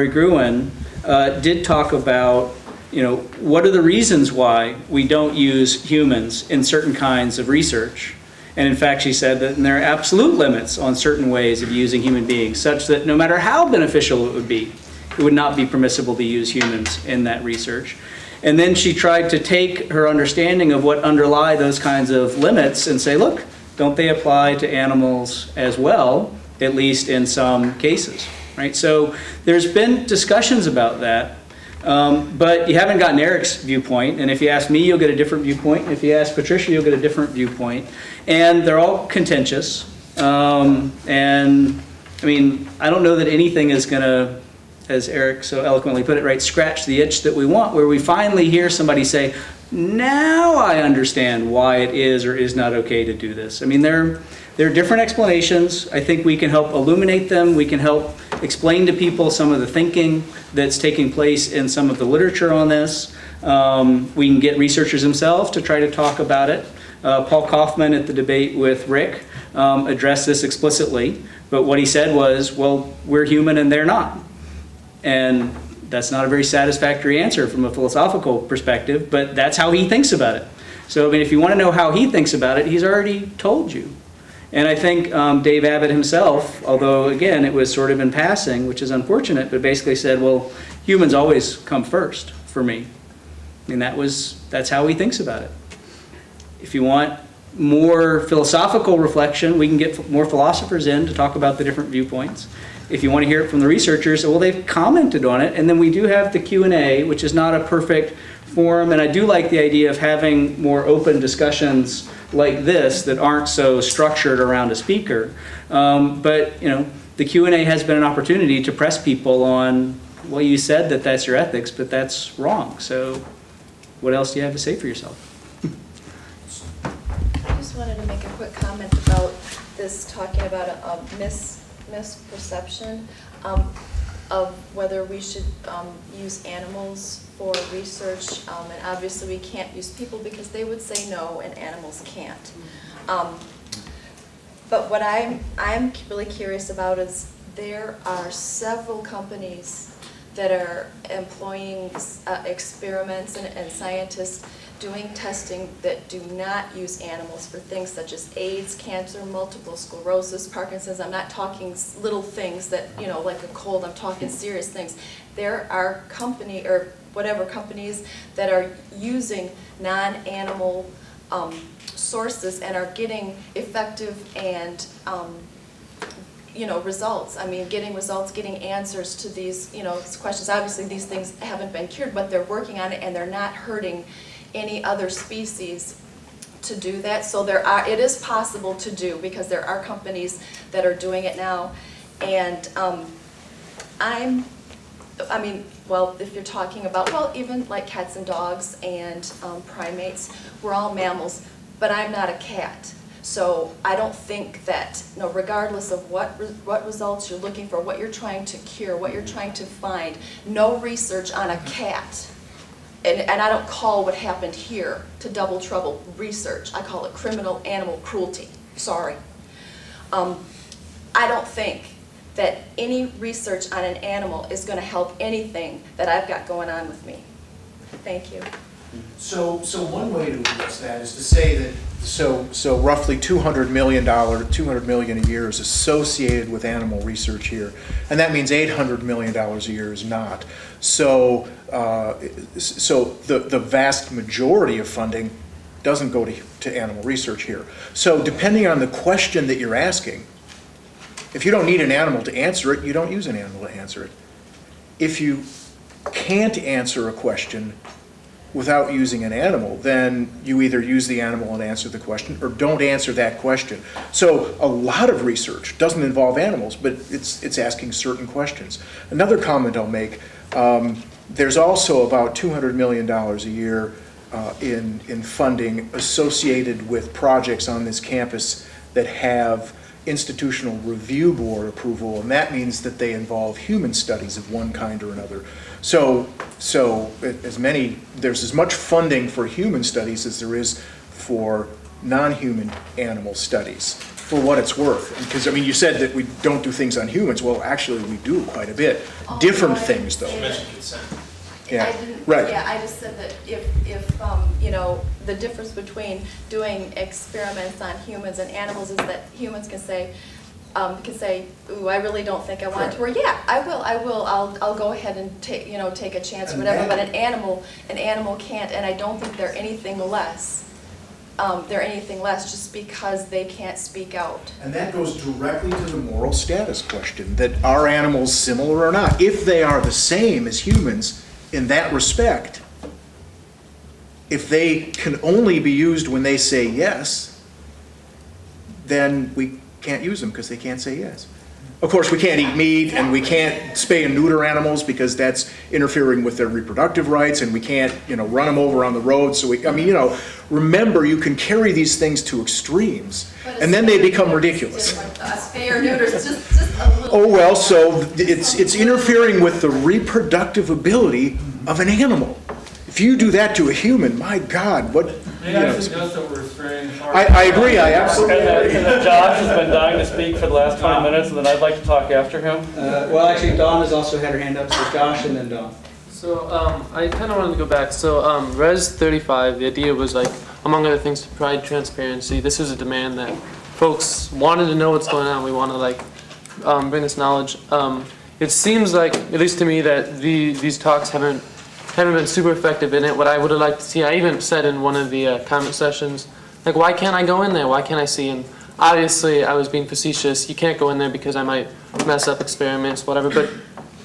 Gruen did talk about, what are the reasons why we don't use humans in certain kinds of research? And in fact, she said that there are absolute limits on certain ways of using human beings, such that no matter how beneficial it would not be permissible to use humans in that research. And then she tried to take her understanding of what underlie those kinds of limits and say, look, don't they apply to animals as well, at least in some cases, right? So there's been discussions about that. But you haven't gotten Eric's viewpoint, and if you ask me, you'll get a different viewpoint, and if you ask Patricia, you'll get a different viewpoint, and they're all contentious, and I mean, I don't know that anything is going to, as Eric so eloquently put it, right, scratch the itch that we want, where we finally hear somebody say, now I understand why it is or is not okay to do this. I mean, there are different explanations. I think we can help illuminate them. We can help explain to people some of the thinking that's taking place in some of the literature on this. We can get researchers themselves to try to talk about it. Paul Kaufman at the debate with Rick addressed this explicitly, but what he said was, well, we're human and they're not. And that's not a very satisfactory answer from a philosophical perspective, but that's how he thinks about it. So, I mean, if you want to know how he thinks about it, he's already told you. And I think Dave Abbott himself, although again it was sort of in passing, which is unfortunate, but basically said, well, humans always come first for me. And that's how he thinks about it. If you want more philosophical reflection, we can get more philosophers in to talk about the different viewpoints. If you want to hear it from the researchers, well, they've commented on it, and then we do have the Q&A, which is not a perfect forum, and I do like the idea of having more open discussions like this that aren't so structured around a speaker. But, you know, the Q&A has been an opportunity to press people on, well, you said that that's your ethics, but that's wrong. So what else do you have to say for yourself? I just wanted to make a quick comment about this, talking about a misperception of whether we should use animals for research, and obviously we can't use people because they would say no and animals can't. But what I'm really curious about is there are several companies that are employing experiments and scientists doing testing that do not use animals for things such as AIDS, cancer, multiple sclerosis, Parkinson's. I'm not talking little things that, you know, like a cold, I'm talking serious things. There are companies that are using non-animal sources and are getting effective and you know, results. I mean, getting results, getting answers to these, you know, questions. Obviously these things haven't been cured, but they're working on it and they're not hurting any other species to do that. So it is possible to do, because there are companies that are doing it now. And I mean, well, if you're talking about, well, even like cats and dogs and primates, we're all mammals, but I'm not a cat. So I don't think that, you know, regardless of what results you're looking for, what you're trying to cure, what you're trying to find, no research on a cat. And I don't call what happened here to double trouble research. I call it criminal animal cruelty. Sorry. I don't think that any research on an animal is going to help anything that I've got going on with me. Thank you. So one way to address that is to say that so roughly $200 million a year is associated with animal research here, and that means $800 million a year is not. So the vast majority of funding doesn't go to animal research here. So depending on the question that you're asking, if you don't need an animal to answer it, you don't use an animal to answer it. If you can't answer a question without using an animal, then you either use the animal and answer the question or don't answer that question. So a lot of research doesn't involve animals, but it's asking certain questions. Another comment I'll make, there's also about $200 million a year in funding associated with projects on this campus that have institutional review board approval, and that means that they involve human studies of one kind or another. So there's as much funding for human studies as there is for non-human animal studies, for what it's worth. Because, I mean, you said that we don't do things on humans. Well, actually, we do quite a bit. Different things, though. Yeah, right. Yeah, I just said that if you know, the difference between doing experiments on humans and animals is that humans can say, ooh, I really don't think I want to, or yeah, I will, I'll go ahead and take a chance or whatever. But an animal can't, and I don't think they're anything less. Just because they can't speak out. And that goes directly to the moral status question, that are animals similar or not? If they are the same as humans in that respect, if they can only be used when they say yes, then we can't use them because they can't say yes. Of course, we can't eat meat, and we can't spay and neuter animals because that's interfering with their reproductive rights, and we can't, run them over on the road. So remember, you can carry these things to extremes, and then they become ridiculous. Spay or neuter is just a little. Oh well, so it's interfering with the reproductive ability of an animal. If you do that to a human, my God, what? I suggest that we're restraining. I agree. I absolutely agree. And then Josh has been dying to speak for the last 20 minutes, and then I'd like to talk after him. Well, actually, Dawn has also had her hand up, so Josh and then Dawn. So I kind of wanted to go back. So Res 35, the idea was like among other things, to provide transparency. This is a demand that folks wanted to know what's going on. We want to like bring this knowledge. It seems like, at least to me, that these talks haven't been super effective in it. What I would have liked to see, I even said in one of the comment sessions, like, why can't I go in there? Why can't I see? And obviously, I was being facetious. You can't go in there because I might mess up experiments, whatever. But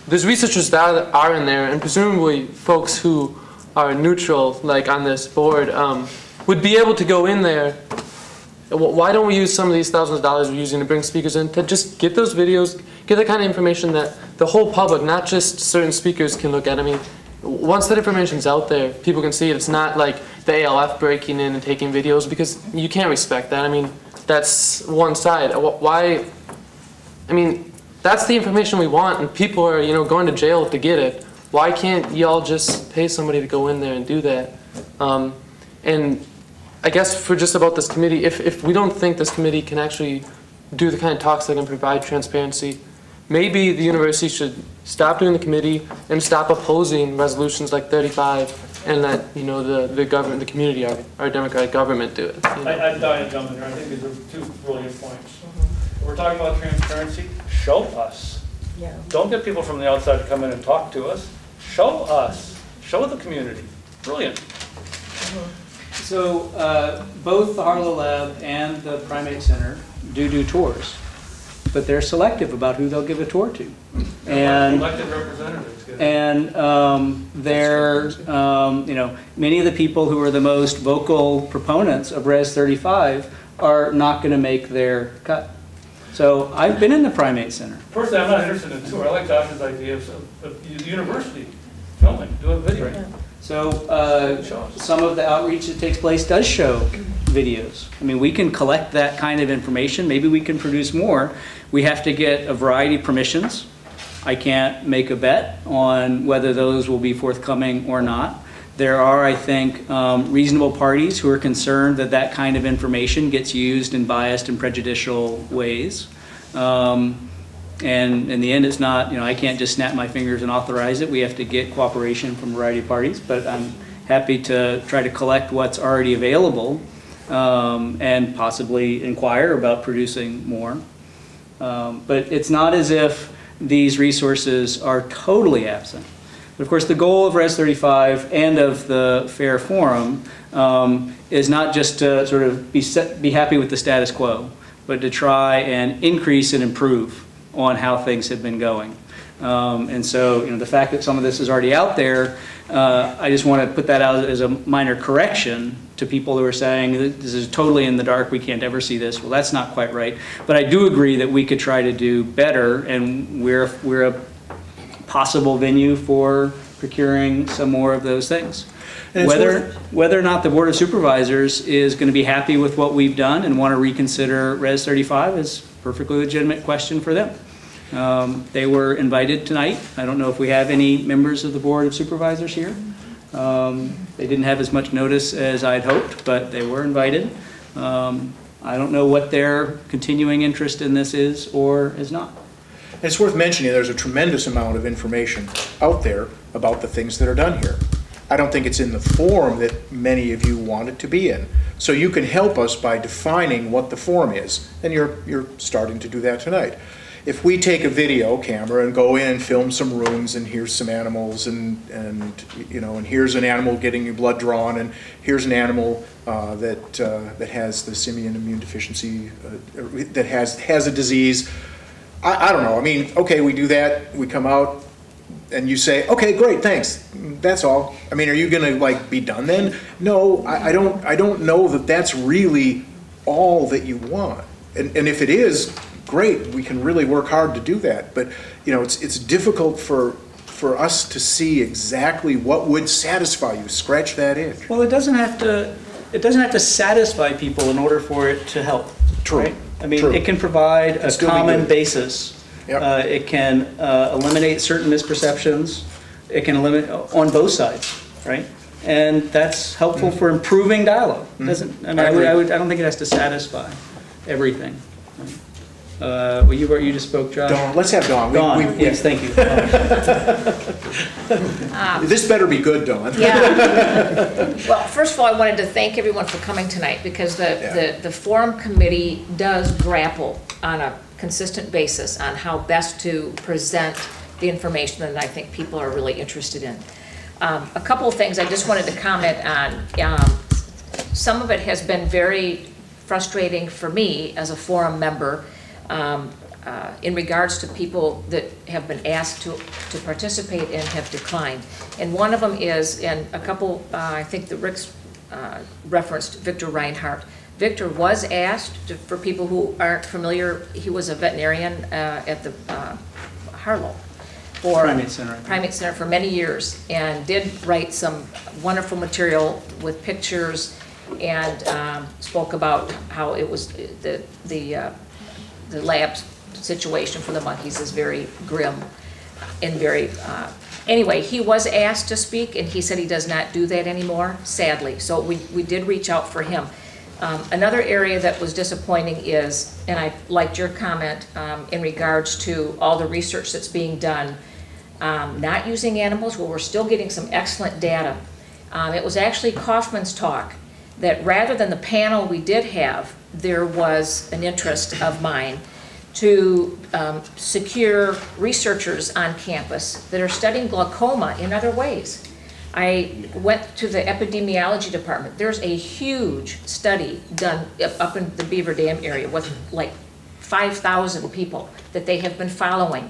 there's researchers that are in there, and presumably folks who are neutral, like on this board, would be able to go in there. Why don't we use some of these thousands of dollars we're using to bring speakers in to just get those videos, get the kind of information that the whole public, not just certain speakers, can look at? I mean, once that information's out there, people can see it. It's not like the ALF breaking in and taking videos, because you can't respect that. I mean, that's one side. Why? I mean, that's the information we want, and people are, you know, going to jail to get it. Why can't y'all just pay somebody to go in there and do that? And I guess for just about this committee, if we don't think this committee can actually do the kind of talks that can provide transparency, maybe the university should stop doing the committee and stop opposing resolutions like 35 and let, you know, the government, the community, our democratic government do it. You know? I'd die to jump in there. I think these are two brilliant points. We're talking about transparency. Show us. Yeah. Don't get people from the outside to come in and talk to us. Show us. Show the community. Brilliant. So both the Harlow Lab and the Primate Center do tours, but they're selective about who they'll give a tour to. And elected representatives. And they're, you know, many of the people who are the most vocal proponents of Res 35 are not going to make their cut. So I've been in the Primate Center. Personally, I'm not interested in a tour. I like Josh's idea of the university filming, do a video. Right. So some of the outreach that takes place does show videos. I mean, we can collect that kind of information. Maybe we can produce more. We have to get a variety of permissions. I can't make a bet on whether those will be forthcoming or not. There are, I think, reasonable parties who are concerned that that kind of information gets used in biased and prejudicial ways. And in the end, it's not, you know, I can't just snap my fingers and authorize it. We have to get cooperation from a variety of parties, but I'm happy to try to collect what's already available and possibly inquire about producing more. But it's not as if these resources are totally absent. But of course, the goal of Res 35 and of the FAIR Forum is not just to sort of be happy with the status quo, but to try and increase and improve on how things have been going. And so, you know, the fact that some of this is already out there, I just want to put that out as a minor correction to people who are saying this is totally in the dark, we can't ever see this. Well, that's not quite right. But I do agree that we could try to do better, and we're a possible venue for procuring some more of those things. Whether or not the Board of Supervisors is going to be happy with what we've done and want to reconsider Res 35 is a perfectly legitimate question for them. They were invited tonight. I don't know if we have any members of the Board of Supervisors here. They didn't have as much notice as I'd hoped, but they were invited. I don't know what their continuing interest in this is or is not. It's worth mentioning there's a tremendous amount of information out there about the things that are done here. I don't think it's in the form that many of you want it to be in. So you can help us by defining what the form is, and you're starting to do that tonight. If we take a video camera and go in and film some rooms, and here's some animals, and you know, and here's an animal getting your blood drawn, and here's an animal that has the simian immune deficiency, that has a disease. I don't know. I mean, okay, we do that. We come out, and you say, okay, great, thanks. That's all. I mean, are you going to like be done then? No, I don't know that that's really all that you want. And if it is, great. We can really work hard to do that. But you know, it's difficult for us to see exactly what would satisfy you. Scratch that itch. Well, it doesn't have to satisfy people in order for it to help. True. Right? I mean, True. it can provide a common basis. Yep. It can eliminate certain misperceptions. It can eliminate on both sides, right? And that's helpful for improving dialogue. Doesn't? I mean, I don't think it has to satisfy everything. well, you just spoke, Josh. Dawn, let's have Dawn. Dawn, yes, thank you. This better be good, Dawn. Yeah. Well, first of all, I wanted to thank everyone for coming tonight because the forum committee does grapple on a consistent basis on how best to present the information that I think people are really interested in. A couple of things I just wanted to comment on. Some of it has been very frustrating for me as a forum member in regards to people that have been asked to participate and have declined. And one of them is, and a couple, I think that Rick's referenced Victor Reinhardt. Victor was asked, for people who aren't familiar, he was a veterinarian at the Harlow. Primate Center. Primate Center for many years, and did write some wonderful material with pictures, and spoke about how it was the lab situation for the monkeys is very grim and very. Anyway, he was asked to speak, and he said he does not do that anymore, sadly. So we did reach out for him. Another area that was disappointing is, and I liked your comment in regards to all the research that's being done, not using animals, well, we're still getting some excellent data. It was actually Kaufman's talk that rather than the panel we did have, there was an interest of mine to secure researchers on campus that are studying glaucoma in other ways. I went to the epidemiology department. There's a huge study done up in the Beaver Dam area with like 5,000 people that they have been following.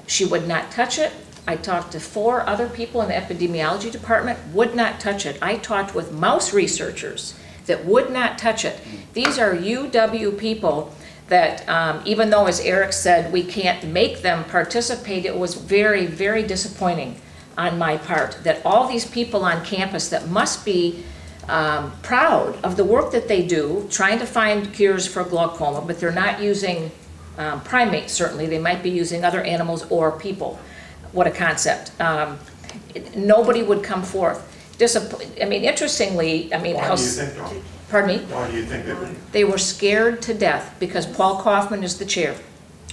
She would not touch it. I talked to 4 other people in the epidemiology department, would not touch it. I talked with mouse researchers that would not touch it. These are UW people that even though, as Eric said, we can't make them participate, it was very, very disappointing on my part that all these people on campus that must be proud of the work that they do, trying to find cures for glaucoma, but they're not using primates, certainly. They might be using other animals or people. What a concept. Nobody would come forth. I mean, interestingly, I mean, Why do you think, Dawn? Pardon me? Why do you think they would? They were scared to death because Paul Kaufman is the chair.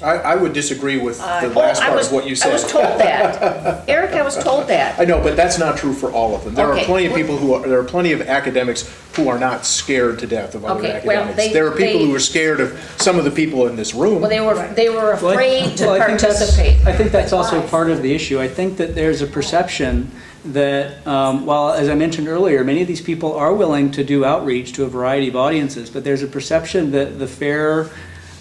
I would disagree with the last part of what you said. I was told that. Eric, I was told that. I know, but that's not true for all of them. There are plenty of people there are plenty of academics who are not scared to death of other academics. There are people who are scared of some of the people in this room. Well, they were afraid to participate. I think that's also part of the issue. I think that there's a perception that, while, as I mentioned earlier, many of these people are willing to do outreach to a variety of audiences, but there's a perception that the FAIR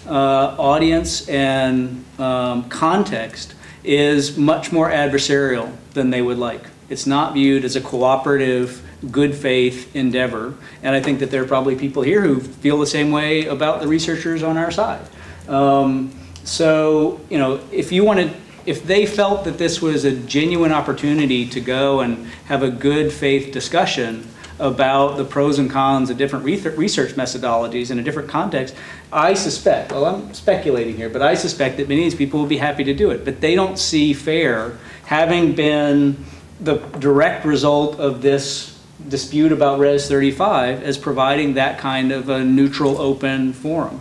audience and context is much more adversarial than they would like. It's not viewed as a cooperative, good faith endeavor, and I think that there are probably people here who feel the same way about the researchers on our side. So, you know, if they felt that this was a genuine opportunity to go and have a good faith discussion about the pros and cons of different research methodologies in a different context, I suspect, well, I'm speculating here, but I suspect that many of these people will be happy to do it. But they don't see FAIR having been the direct result of this dispute about Res 35 as providing that kind of a neutral, open forum.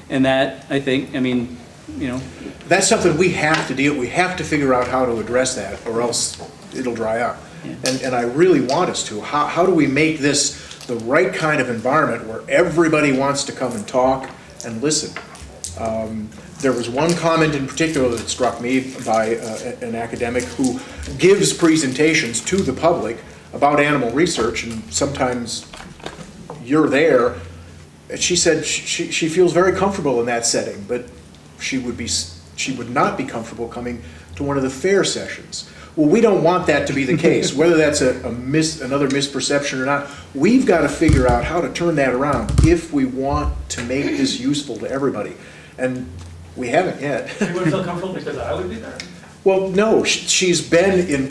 And that, I think, I mean, you know. That's something we have to deal, we have to figure out how to address that, or else it'll dry up. Yeah. And I really want us to. How do we make this the right kind of environment where everybody wants to come and talk and listen? There was one comment in particular that struck me by an academic who gives presentations to the public about animal research, and sometimes you're there. And she said she feels very comfortable in that setting, but she would not be comfortable coming to one of the FAIR sessions. Well, we don't want that to be the case. Whether that's another misperception or not, we've got to figure out how to turn that around if we want to make this useful to everybody. And we haven't yet. You wouldn't feel comfortable because I would be there? Well, no. She's been in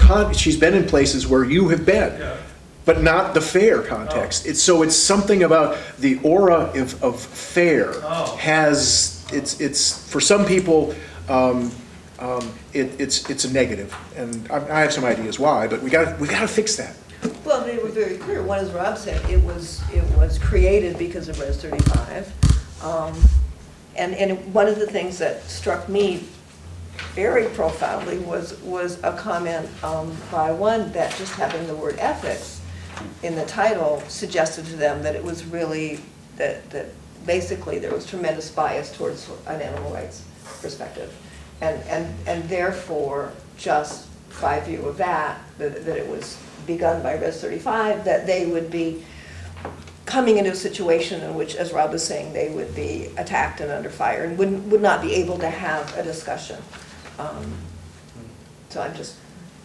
places where you have been, yeah, but not the FAIR context. Oh. So it's something about the aura of FAIR has, it's for some people, it's a negative, and I have some ideas why, but we got to fix that. Well, they were very clear. One, as Rob said, it was created because of Res 35. And one of the things that struck me very profoundly was a comment by one that just having the word ethics in the title suggested to them that it was really, that basically there was tremendous bias towards an animal rights perspective. And therefore, just by view of that it was begun by Res 35, that they would be coming into a situation in which, as Rob was saying, they would be attacked and under fire and would not be able to have a discussion. So I'm just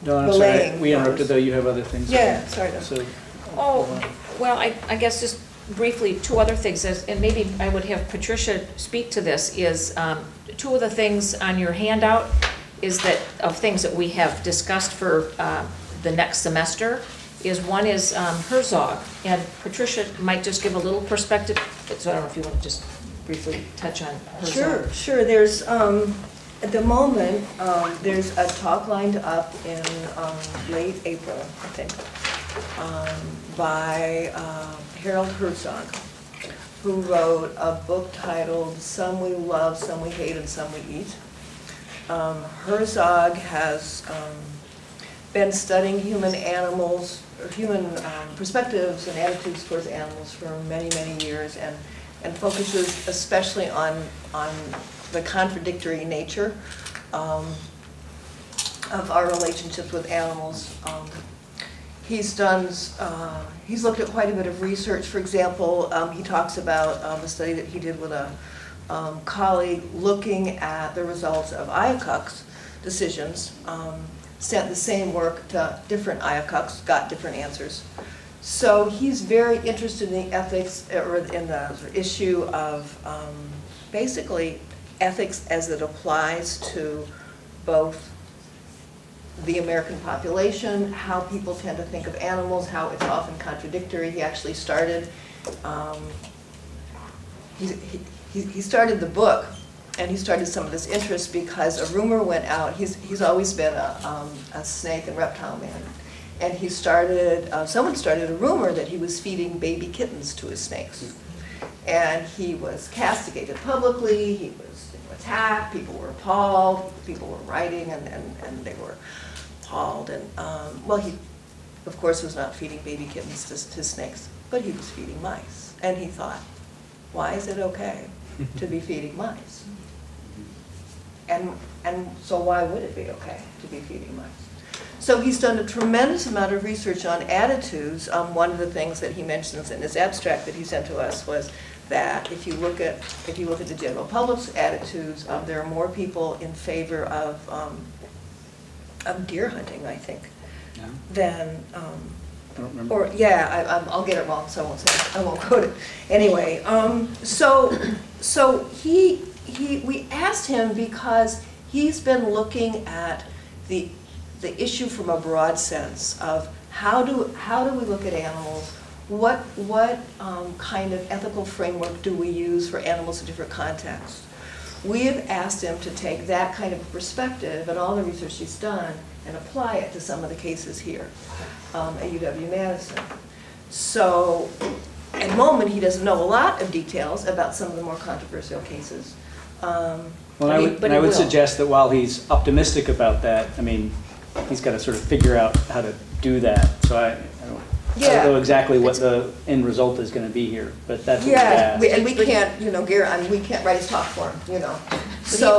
Dawn, I'm sorry, we interrupted though, you have other things. Yeah, sorry. So, Oh, well, I guess just briefly, two other things, and maybe I would have Patricia speak to this, is two of the things on your handout is that, of things that we have discussed for the next semester, is one is Herzog, and Patricia might just give a little perspective, so I don't know if you want to just briefly touch on Herzog. Sure. There's, at the moment, there's a talk lined up in late April, I think, by Harold Herzog, who wrote a book titled Some We Love, Some We Hate, and Some We Eat. Herzog has been studying human perspectives and attitudes towards animals for many, many years, and focuses especially on the contradictory nature of our relationships with animals. He's looked at quite a bit of research. For example, he talks about a study that he did with a colleague looking at the results of IACUC's decisions, sent the same work to different IACUCs, got different answers. So he's very interested in the ethics, or in the issue of basically ethics as it applies to both the American population, how people tend to think of animals, how it's often contradictory. He actually started, he started the book, and he started some of this interest because a rumor went out. He's always been a snake and reptile man, and he started, someone started a rumor that he was feeding baby kittens to his snakes. And he was castigated publicly, he was attacked, people were appalled, people were writing, and they were appalled. And, well, he, of course, was not feeding baby kittens to snakes, but he was feeding mice. And he thought, why is it okay to be feeding mice? And so why would it be okay to be feeding mice? So he's done a tremendous amount of research on attitudes. One of the things that he mentions in his abstract that he sent to us was that if you look at the general public's attitudes, there are more people in favor of deer hunting, I think, than I don't remember. or yeah, I'll get it wrong, so I won't quote it. Anyway, so we asked him because he's been looking at the issue from a broad sense of how do we look at animals? What kind of ethical framework do we use for animals in different contexts? We have asked him to take that kind of perspective and all the research he's done and apply it to some of the cases here at UW-Madison. So at the moment, he doesn't know a lot of details about some of the more controversial cases. Well, I would suggest that while he's optimistic about that, I mean, he's got to sort of figure out how to do that. So I don't know exactly what the end result is going to be here, but that's what and we can't, Gary, I mean, we can't write his talk for him,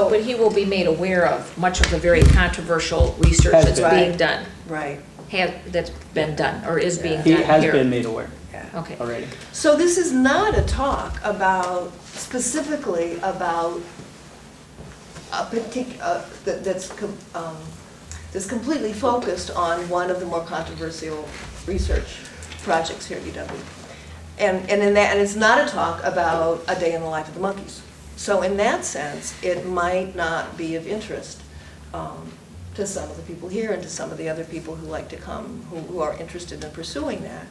But he will be made aware of much of the very controversial research that's being done. Right. That's been done, or is being done He here. has been made aware. Okay. Already. So this is not a talk about, specifically about a particular, that's completely focused on one of the more controversial research projects here at UW. And it's not a talk about a day in the life of the monkeys. So in that sense, it might not be of interest to some of the people here and to some of the other people who like to come, who are interested in pursuing that.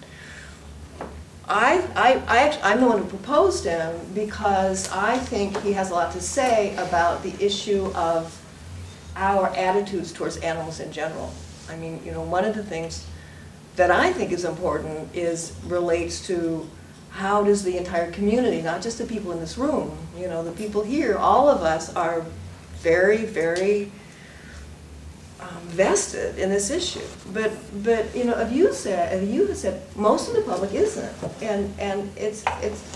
I'm the one who proposed him because I think he has a lot to say about the issue of our attitudes towards animals in general. I mean, one of the things that I think is important relates to how does the entire community, not just the people in this room, you know, the people here, all of us are very, very vested in this issue. But you know, you said most of the public isn't, and it's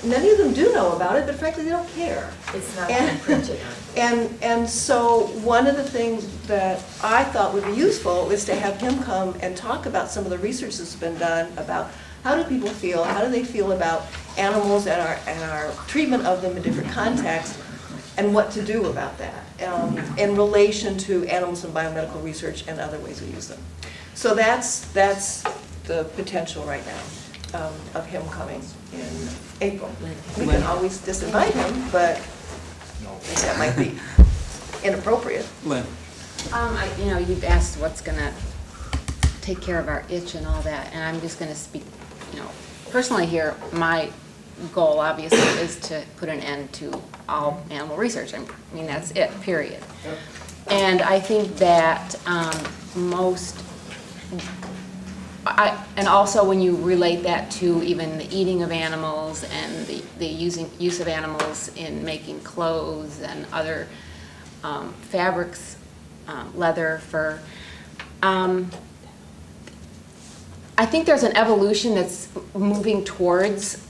many of them do know about it, but frankly they don't care. It's not printed. And so one of the things that I thought would be useful is to have him come and talk about some of the research that's been done about how do people feel, how do they feel about animals and our treatment of them in different contexts, and what to do about that in relation to animals and biomedical research and other ways we use them. So that's the potential right now of him coming in April. We can always disinvite him, but I think that might be inappropriate. Lynn. You know, you've asked what's going to take care of our itch and all that, and I'm just going to speak, you know, personally here. My goal, obviously, is to put an end to all animal research. I mean, that's it, period. Yep. And I think that and also when you relate that to even the eating of animals and the use of animals in making clothes and other fabrics, leather, fur, I think there's an evolution that's moving towards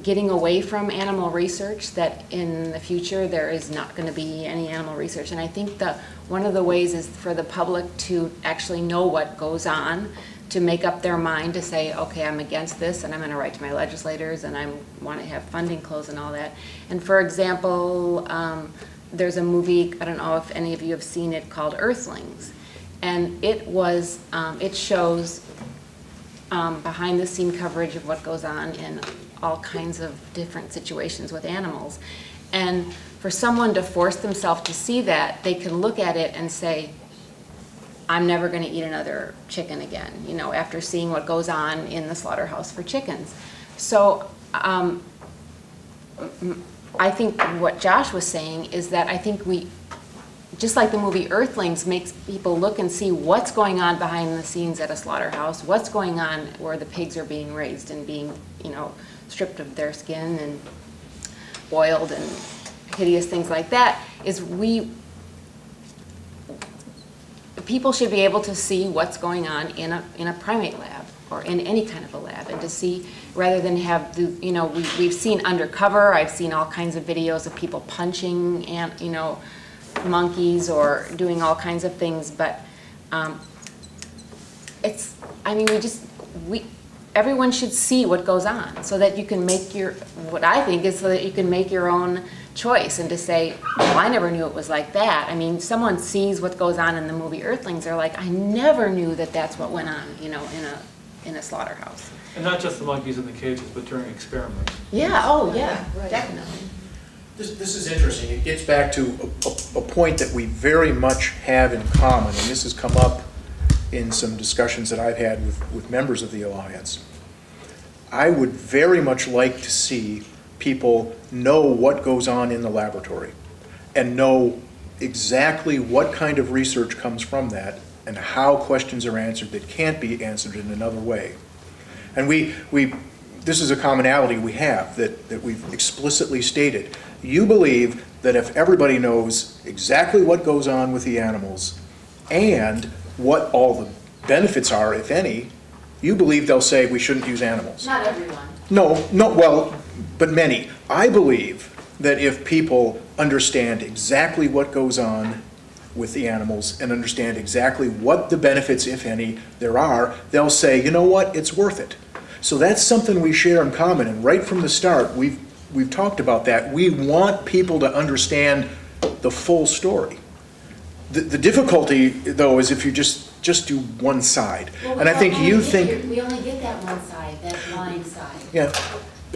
getting away from animal research, that in the future there is not going to be any animal research. And I think that one of the ways is for the public to actually know what goes on, to make up their mind to say, okay, I'm against this and I'm going to write to my legislators and I want to have funding closed and all that. And for example, there's a movie, I don't know if any of you have seen it, called Earthlings. And it shows behind the scene coverage of what goes on in all kinds of different situations with animals. And for someone to force themselves to see that, they can look at it and say, I'm never going to eat another chicken again, you know, after seeing what goes on in the slaughterhouse for chickens. So I think what Josh was saying is that I think just like the movie Earthlings makes people look and see what's going on behind the scenes at a slaughterhouse, what's going on where the pigs are being raised and being, you know, stripped of their skin and boiled and hideous things like that, is people should be able to see what's going on in a primate lab or in any kind of a lab, and to see, rather than have the, you know, we've seen undercover, I've seen all kinds of videos of people punching and, you know, monkeys or doing all kinds of things, but it's, I mean, everyone should see what goes on so that you can make what I think is so that you can make your own choice, and to say, well, I never knew it was like that. I mean, someone sees what goes on in the movie Earthlings, they're like, I never knew that that's what went on, you know, in a slaughterhouse. And not just the monkeys in the cages, but during experiments. Yeah, oh yeah, right. Definitely. This is interesting. It gets back to a point that we very much have in common, and this has come up in some discussions that I've had with members of the Alliance. I would very much like to see people know what goes on in the laboratory and know exactly what kind of research comes from that and how questions are answered that can't be answered in another way. And this is a commonality we have that we've explicitly stated. You believe that if everybody knows exactly what goes on with the animals and what all the benefits are, if any, you believe they'll say we shouldn't use animals. Not everyone. No, well, but many. I believe that if people understand exactly what goes on with the animals and understand exactly what the benefits, if any, there are, they'll say, you know what, it's worth it. So that's something we share in common, and right from the start, we've talked about that. We want people to understand the full story. The difficulty, though, is if you just do one side. Well, and I think you think... We only get that one side, that blind side. Yeah,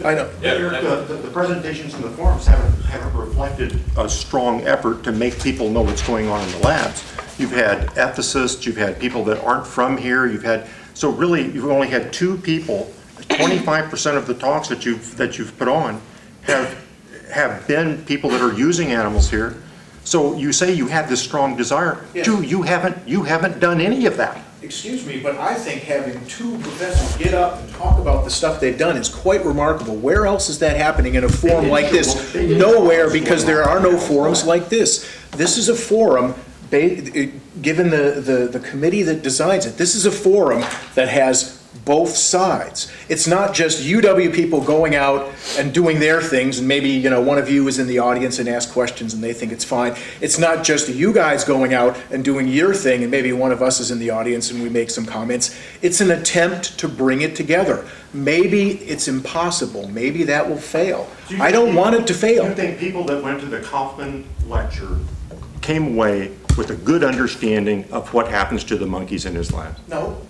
I know. The presentations in the forums haven't reflected a strong effort to make people know what's going on in the labs. You've had ethicists, you've had people that aren't from here, so really you've only had 2 people. 25% of the talks that you've put on have been people that are using animals here. So you say you have this strong desire. Yes. You haven't done any of that. excuse me, but I think having two professors get up and talk about the stuff they've done is quite remarkable. Where else is that happening in a forum like this? Nowhere, because there are no forums like this. This is a forum, given the committee that designs it, this is a forum that has both sides. It's not just UW people going out and doing their things, and maybe, you know, one of you is in the audience and ask questions and they think it's fine. It's not just you guys going out and doing your thing, and maybe one of us is in the audience and we make some comments. It's an attempt to bring it together. Maybe it's impossible. Maybe that will fail. I don't want it to fail. Do you think people that went to the Kaufman lecture came away with a good understanding of what happens to the monkeys in his lab? No.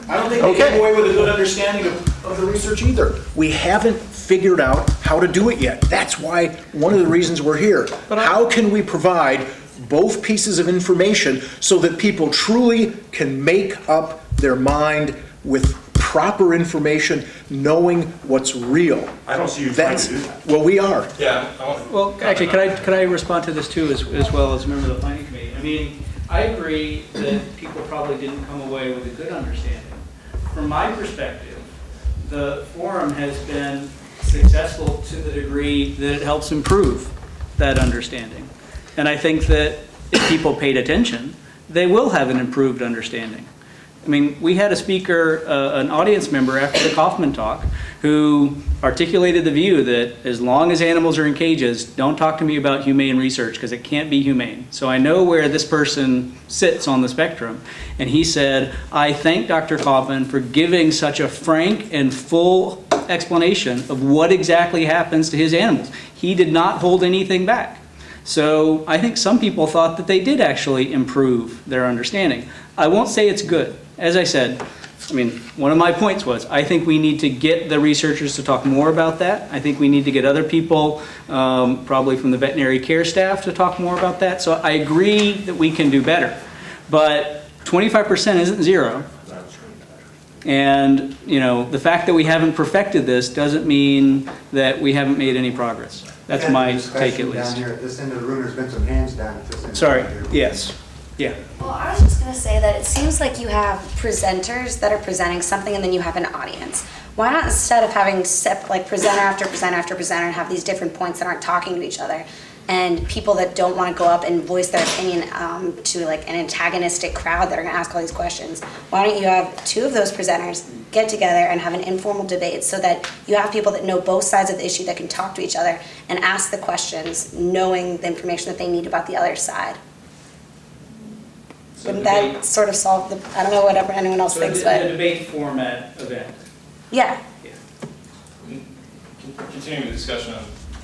I don't think they came away with a good understanding of the research either. We haven't figured out how to do it yet. That's why one of the reasons we're here. But how can we provide both pieces of information so that people truly can make up their mind with proper information, knowing what's real? I don't see you trying to do that. Well, we are. Yeah. Well, actually, could I respond to this too, as well as a member of the planning committee? I mean, I agree that people probably didn't come away with a good understanding. From my perspective, the forum has been successful to the degree that it helps improve that understanding. And I think that if people paid attention, they will have an improved understanding. I mean, we had a speaker, an audience member after the Kaufman talk, who articulated the view that as long as animals are in cages, don't talk to me about humane research because it can't be humane. So I know where this person sits on the spectrum. And he said, I thank Dr. Kaufman for giving such a frank and full explanation of what exactly happens to his animals. He did not hold anything back. So I think some people thought that they did actually improve their understanding. I won't say it's good. As I said, I mean, one of my points was, I think we need to get the researchers to talk more about that. I think we need to get other people, probably from the veterinary care staff, to talk more about that. So I agree that we can do better. But 25% isn't zero. And, you know, the fact that we haven't perfected this doesn't mean that we haven't made any progress. That's my take, at least. Down here at this end of the room, there's been some hands down at this end. Sorry, yes. Yeah. Well, I was just going to say that it seems like you have presenters that are presenting something and then you have an audience. Why not, instead of having like presenter after presenter after presenter, and have these different points that aren't talking to each other, and people that don't want to go up and voice their opinion to like an antagonistic crowd that are going to ask all these questions? Why don't you have two of those presenters get together and have an informal debate so that you have people that know both sides of the issue that can talk to each other and ask the questions, knowing the information that they need about the other side? Wouldn't that sort of solve the, I don't know whatever anyone else thinks, but... a debate format event. Yeah. Continuing the discussion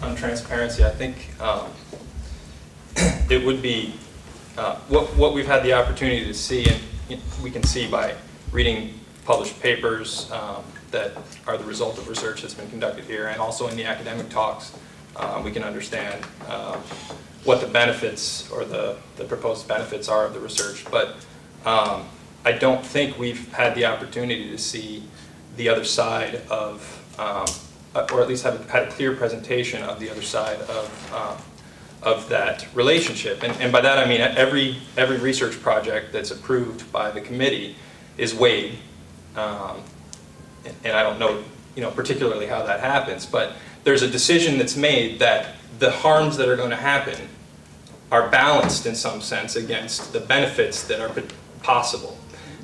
on transparency, I think it would be, what we've had the opportunity to see, and we can see by reading published papers that are the result of research that's been conducted here, and also in the academic talks, we can understand what the benefits or the proposed benefits are of the research. But I don't think we've had the opportunity to see the other side of, or at least have had a clear presentation of the other side of that relationship. And by that I mean every research project that's approved by the committee is weighed. And I don't know, particularly how that happens, but there's a decision that's made that the harms that are going to happen are balanced in some sense against the benefits that are possible.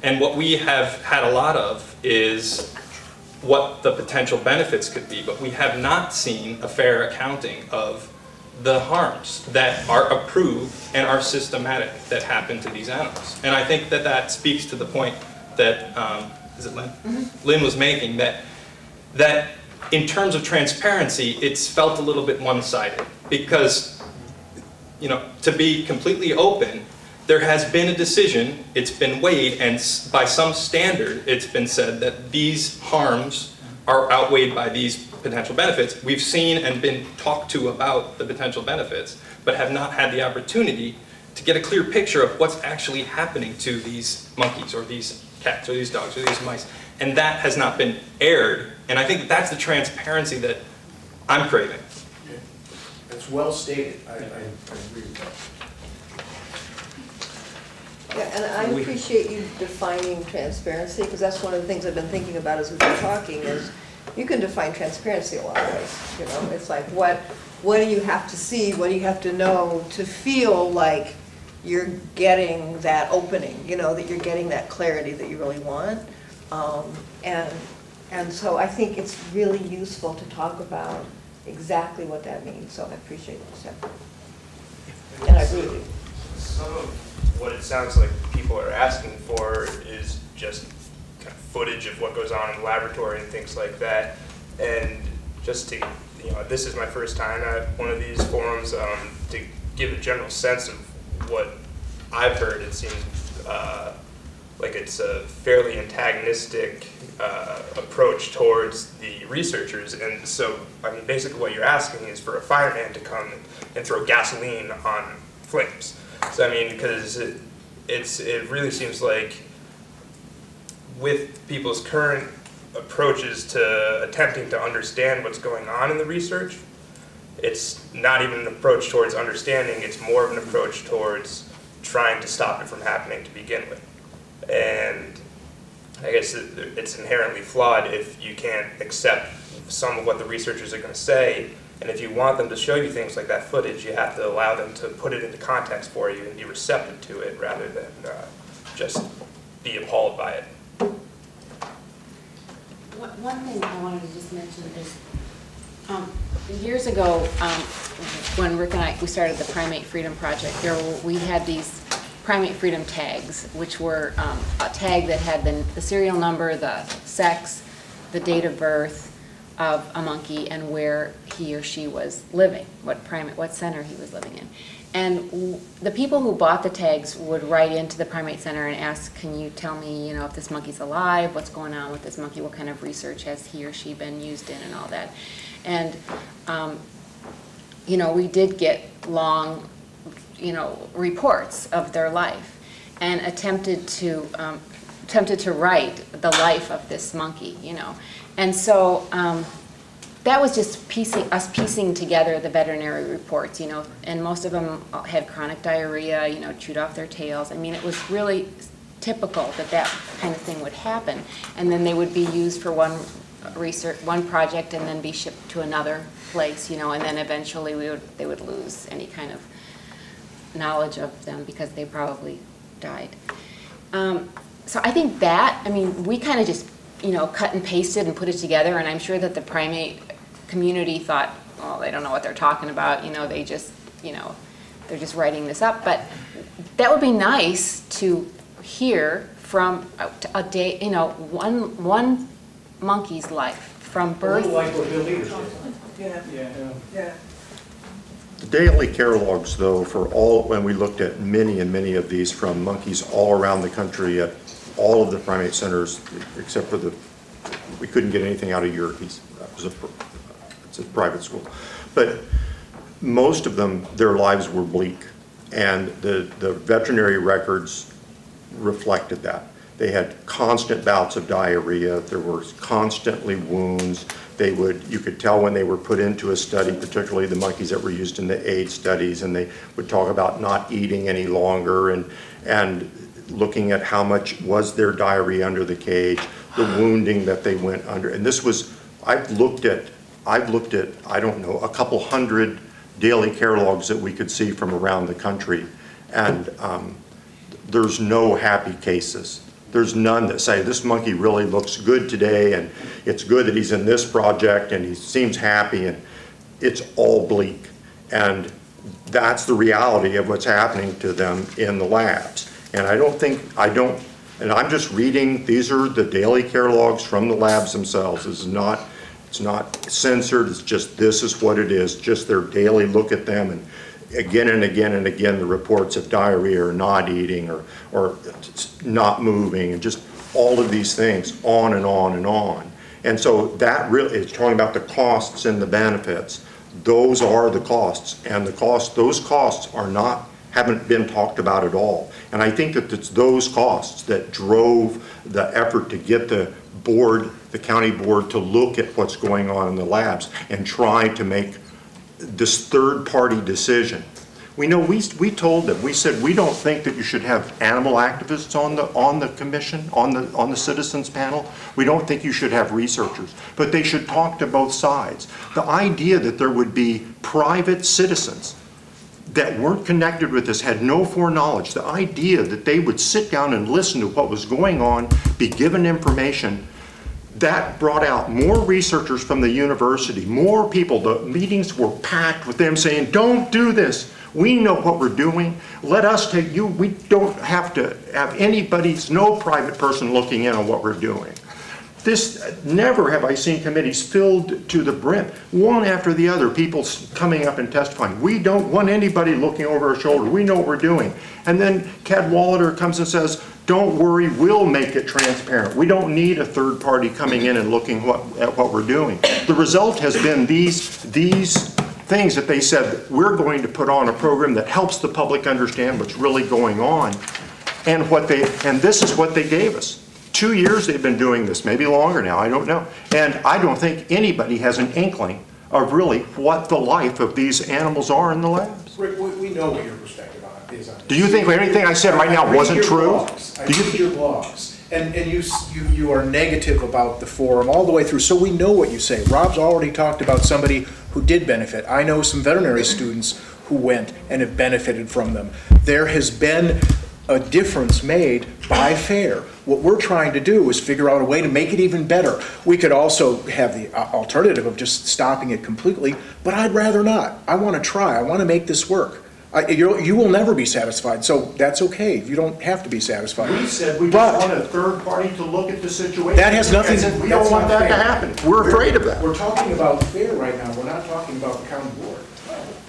And what we have had a lot of is what the potential benefits could be, but we have not seen a fair accounting of the harms that are approved and are systematic that happen to these animals. And I think that that speaks to the point that, is it Lynn? Mm-hmm. Lynn was making, that in terms of transparency, it's felt a little bit one-sided because, to be completely open, there has been a decision, it's been weighed, and by some standard, it's been said that these harms are outweighed by these potential benefits. We've seen and been talked to about the potential benefits, but have not had the opportunity to get a clear picture of what's actually happening to these monkeys or these cats or these dogs or these mice. And that has not been aired. And I think that's the transparency that I'm craving. Yeah. That's well stated. I agree with Yeah, and I appreciate you defining transparency, because that's one of the things I've been thinking about as we've been talking, is you can define transparency a lot of ways, you know? It's like, what do you have to see, what do you have to know to feel like you're getting that opening, you know, that you're getting that clarity that you really want. And so I think it's really useful to talk about exactly what that means, so I appreciate it. And I agree with you. Some of what it sounds like people are asking for is just kind of footage of what goes on in the laboratory and things like that. And just to, you know, this is my first time at one of these forums, to give a general sense of what I've heard, it seems like it's a fairly antagonistic approach towards the researchers. And so, I mean, basically what you're asking is for a fireman to come and throw gasoline on flames. So, I mean, because it really seems like with people's current approaches to attempting to understand what's going on in the research, it's not even an approach towards understanding, it's more of an approach towards trying to stop it from happening to begin with. And I guess it's inherently flawed if you can't accept some of what the researchers are going to say, and if you want them to show you things like that footage, you have to allow them to put it into context for you and be receptive to it rather than just be appalled by it. One thing I wanted to just mention is, years ago, when Rick and we started the Primate Freedom Project, we had these Primate Freedom tags, which were a tag that had the serial number, the sex, the date of birth of a monkey, and where he or she was living, what center he was living in. And the people who bought the tags would write into the primate center and ask, can you tell me, you know, if this monkey's alive, what's going on with this monkey, what kind of research has he or she been used in, and all that. And, you know, we did get long, you know, reports of their life, and attempted to write the life of this monkey, you know. And so that was just us piecing together the veterinary reports, you know, and most of them had chronic diarrhea, you know, chewed off their tails. I mean, it was really typical that that kind of thing would happen. And then they would be used for one project and then be shipped to another place, you know, and then eventually they would lose any kind of knowledge of them because they probably died. So I think that, I mean, we kind of just, you know, cut and pasted and put it together, and I'm sure that the primate community thought, oh, they don't know what they're talking about, you know, they just, you know, they're just writing this up. But that would be nice to hear from a day, you know, one monkey's life from birth. Like what Bill Leader Yeah. Yeah. The daily care logs, though, when we looked at many and many of these from monkeys all around the country at all of the primate centers, except for we couldn't get anything out of Yerkes. It's a private school. But most of them, their lives were bleak. And the veterinary records reflected that. They had constant bouts of diarrhea. There were constantly wounds. You could tell when they were put into a study, particularly the monkeys that were used in the AIDS studies, and they would talk about not eating any longer and looking at how much was their diarrhea under the cage, the wounding that they went under. And this was, I've looked at, I don't know, a couple hundred daily care logs that we could see from around the country. And there's no happy cases. There's none that say, this monkey really looks good today, and it's good that he's in this project, and he seems happy, and it's all bleak. And that's the reality of what's happening to them in the labs. And and I'm just reading, these are the daily care logs from the labs themselves. It's not censored, it's just, this is what it is, just their daily look at them, and again and again and again the reports of diarrhea or not eating or not moving, and just all of these things on and on and on. And so that really is talking about the costs and the benefits. Those are the costs, and those costs haven't been talked about at all. And I think that it's those costs that drove the effort to get the county board to look at what's going on in the labs and try to make this third-party decision, We know we told them, we said, we don't think that you should have animal activists on the commission, on the citizens panel. We don't think you should have researchers, but they should talk to both sides. The idea that there would be private citizens that weren't connected with this, had no foreknowledge, the idea that they would sit down and listen to what was going on, be given information, that brought out more researchers from the university, more people. The meetings were packed with them saying, don't do this. We know what we're doing. Let us take you. We don't have to have anybody's, no private person looking in on what we're doing. This, never have I seen committees filled to the brim, one after the other, people coming up and testifying. We don't want anybody looking over our shoulder. We know what we're doing. And then Cadwalader comes and says, don't worry, we'll make it transparent. We don't need a third party coming in and looking at what we're doing. The result has been these things that they said, we're going to put on a program that helps the public understand what's really going on. And this is what they gave us. 2 years they've been doing this, maybe longer now, I don't know. And I don't think anybody has an inkling of really what the life of these animals are in the labs. Rick, we know what your perspective on it is. Do you think anything I said right now wasn't true? I read your blogs, and you are negative about the forum all the way through, so we know what you say. Rob's already talked about somebody who did benefit. I know some veterinary students who went and have benefited from them. There has been a difference made by FAIR. What we're trying to do is figure out a way to make it even better. We could also have the alternative of just stopping it completely, but I'd rather not. I want to try. I want to make this work. You will never be satisfied, so that's okay. You don't have to be satisfied. We said we just want a third party to look at the situation. That has nothing. We don't want that to happen. We're afraid of that. We're talking about FAIR right now. We're not talking about the county board.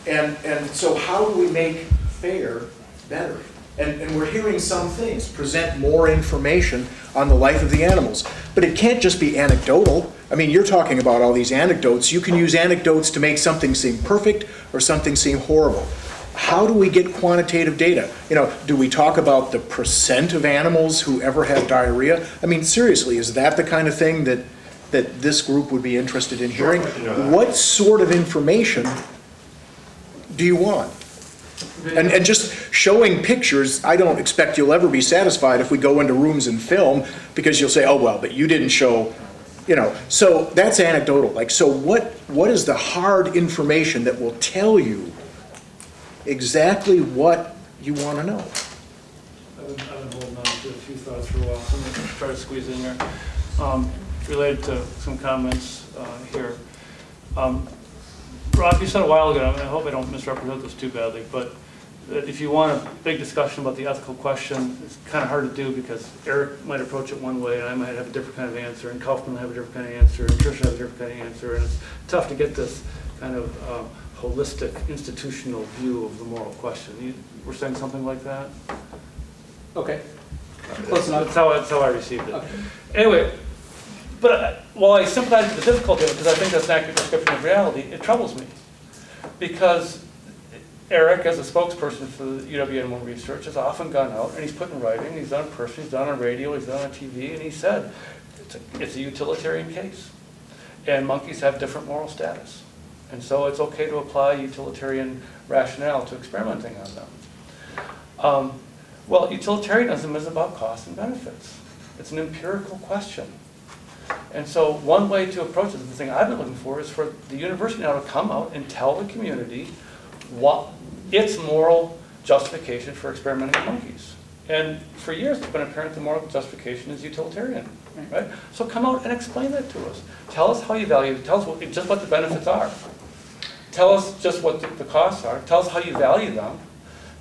And so how do we make FAIR better? And we're hearing some things, present more information on the life of the animals. But it can't just be anecdotal. I mean, you're talking about all these anecdotes. You can use anecdotes to make something seem perfect or something seem horrible. How do we get quantitative data? You know, do we talk about the percent of animals who ever have diarrhea? I mean, seriously, is that the kind of thing that this group would be interested in hearing? What sort of information do you want? And just showing pictures, I don't expect you'll ever be satisfied if we go into rooms and film, because you'll say, oh, well, but you didn't show, you know. So that's anecdotal. Like, so what is the hard information that will tell you exactly what you want to know? I've been holding on to a few thoughts for a while, so I'm going to try to squeeze in here. Related to some comments here. Rob, you said a while ago, and I hope I don't misrepresent this too badly, but if you want a big discussion about the ethical question, it's kind of hard to do because Eric might approach it one way and I might have a different kind of answer, and Kaufman might have a different kind of answer, and Tricia has a different kind of answer, and it's tough to get this kind of holistic institutional view of the moral question. You were saying something like that? Okay. Close enough. That's how I received it. Okay. Anyway, but while I sympathize with the difficulty of it, because I think that's an accurate description of reality, it troubles me. Because Eric, as a spokesperson for the UW Animal Research, has often gone out and he's put in writing, he's done in person, he's done on radio, he's done on TV, and he said it's a utilitarian case. And monkeys have different moral status. And so it's okay to apply utilitarian rationale to experimenting on them. Well, utilitarianism is about costs and benefits. It's an empirical question. And so one way to approach it, the thing I've been looking for, is for the university now to come out and tell the community what its moral justification for experimenting with monkeys. And for years it's been apparent the moral justification is utilitarian, right? So come out and explain that to us. Tell us how you value it. Tell us just what the benefits are. Tell us just what the costs are. Tell us how you value them.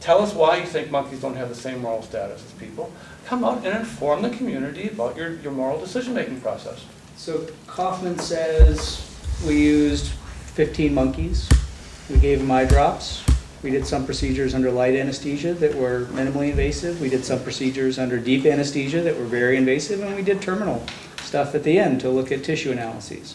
Tell us why you think monkeys don't have the same moral status as people. Come out and inform the community about your moral decision-making process. So Kaufman says we used 15 monkeys. We gave them eye drops. We did some procedures under light anesthesia that were minimally invasive. We did some procedures under deep anesthesia that were very invasive. And we did terminal stuff at the end to look at tissue analyses.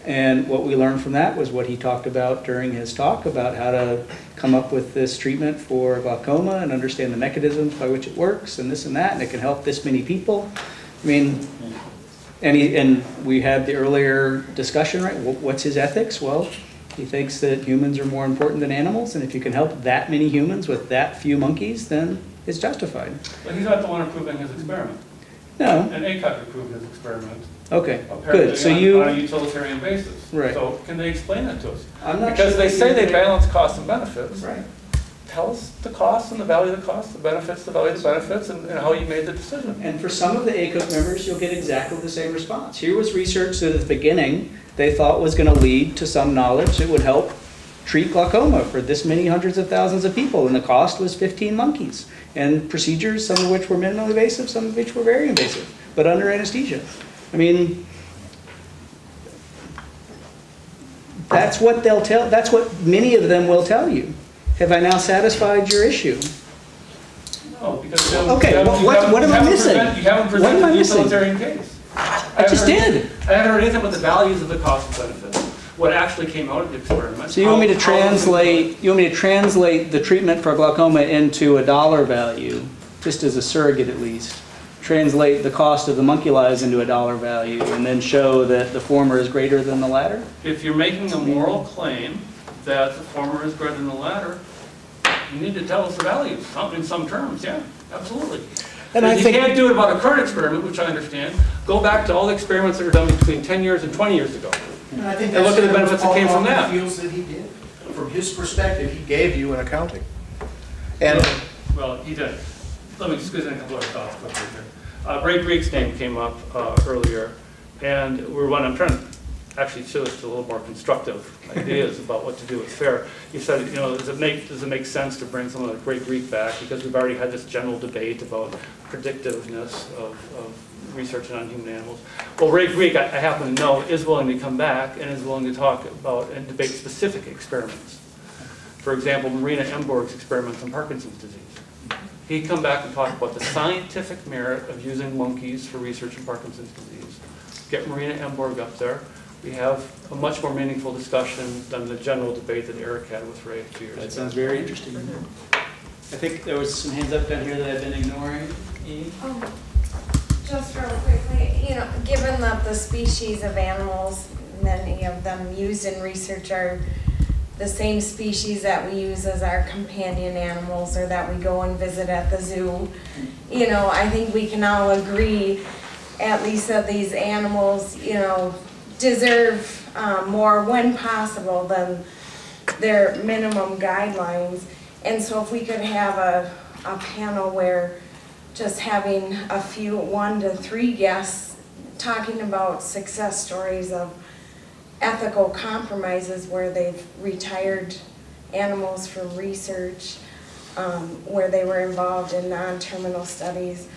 And what we learned from that was what he talked about during his talk about how to come up with this treatment for glaucoma and understand the mechanisms by which it works and this and that, and it can help this many people. I mean, and we had the earlier discussion, right? What's his ethics? Well, He thinks that humans are more important than animals, and if you can help that many humans with that few monkeys, then it's justified. But he's not the one approving his experiment. No. And ACOG approved his experiment. Okay, Apparently good. So you... on a utilitarian basis. Right. So can they explain that to us? I'm not because sure they say they balance costs and benefits. Right. Tell us the costs and the value of the costs, the benefits, the value of the benefits, and how you made the decision. And for some of the ACOG members, you'll get exactly the same response. Here was research that at the beginning they thought was going to lead to some knowledge that would help treat glaucoma for this many hundreds of thousands of people, and the cost was 15 monkeys. And procedures, some of which were minimally invasive, some of which were very invasive, but under anesthesia. I mean, that's what they'll tell, that's what many of them will tell you. Have I now satisfied your issue? No, because okay, what am I missing? You haven't presented the utilitarian case. I just did. I haven't heard anything about the values of the cost and benefits. What actually came out of the experiment. So you want me to translate? You want me to translate the treatment for glaucoma into a dollar value, just as a surrogate at least? Translate the cost of the monkey lives into a dollar value, and then show that the former is greater than the latter? If you're making a moral claim that the former is greater than the latter, you need to tell us the values in some terms. Yeah, absolutely. And if you can't do it about a current experiment, which I understand, go back to all the experiments that were done between 10 years and 20 years ago. And I think and look at the benefits that came from that. Feels that he did. From his perspective, he gave you an accounting. And well, he did. Let me squeeze in a couple other thoughts quickly here. Ray Greek's name came up earlier, and I'm trying to actually show us a little more constructive ideas about what to do with FAIR. You said, you know, does it make sense to bring someone like Ray Greek back, because we've already had this general debate about predictiveness of research on human animals. Well, Ray Greek, I happen to know, is willing to come back and is willing to talk about and debate specific experiments. For example, Marina Emborg's experiments on Parkinson's disease. He'd come back and talk about the scientific merit of using monkeys for research in Parkinson's disease. Get Marina Emborg up there. We have a much more meaningful discussion than the general debate that Eric had with Ray a few years ago. That sounds very interesting. I think there was some hands up down here that I've been ignoring. Just real quickly, you know, given that the species of animals, many of them used in research are the same species that we use as our companion animals or that we go and visit at the zoo, you know, I think we can all agree at least that these animals, you know, deserve more when possible than their minimum guidelines. And so if we could have a panel where just having a few, 1 to 3 guests talking about success stories of ethical compromises where they've retired animals from research, where they were involved in non-terminal studies,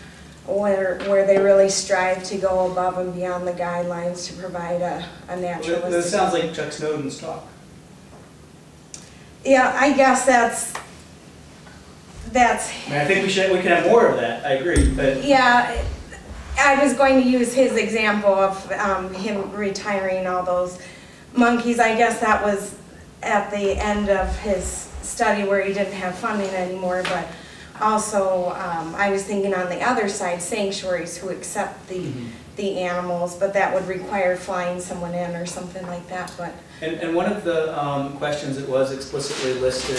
where they really strive to go above and beyond the guidelines to provide a naturalistic... Well, that sounds like Chuck Snowden's talk. Yeah, I guess that's... I mean, I think we can have more of that. I agree. But yeah, I was going to use his example of him retiring all those monkeys. I guess that was at the end of his study where he didn't have funding anymore. But also, I was thinking on the other side, sanctuaries who accept the animals, but that would require flying someone in or something like that. But and one of the questions that was explicitly listed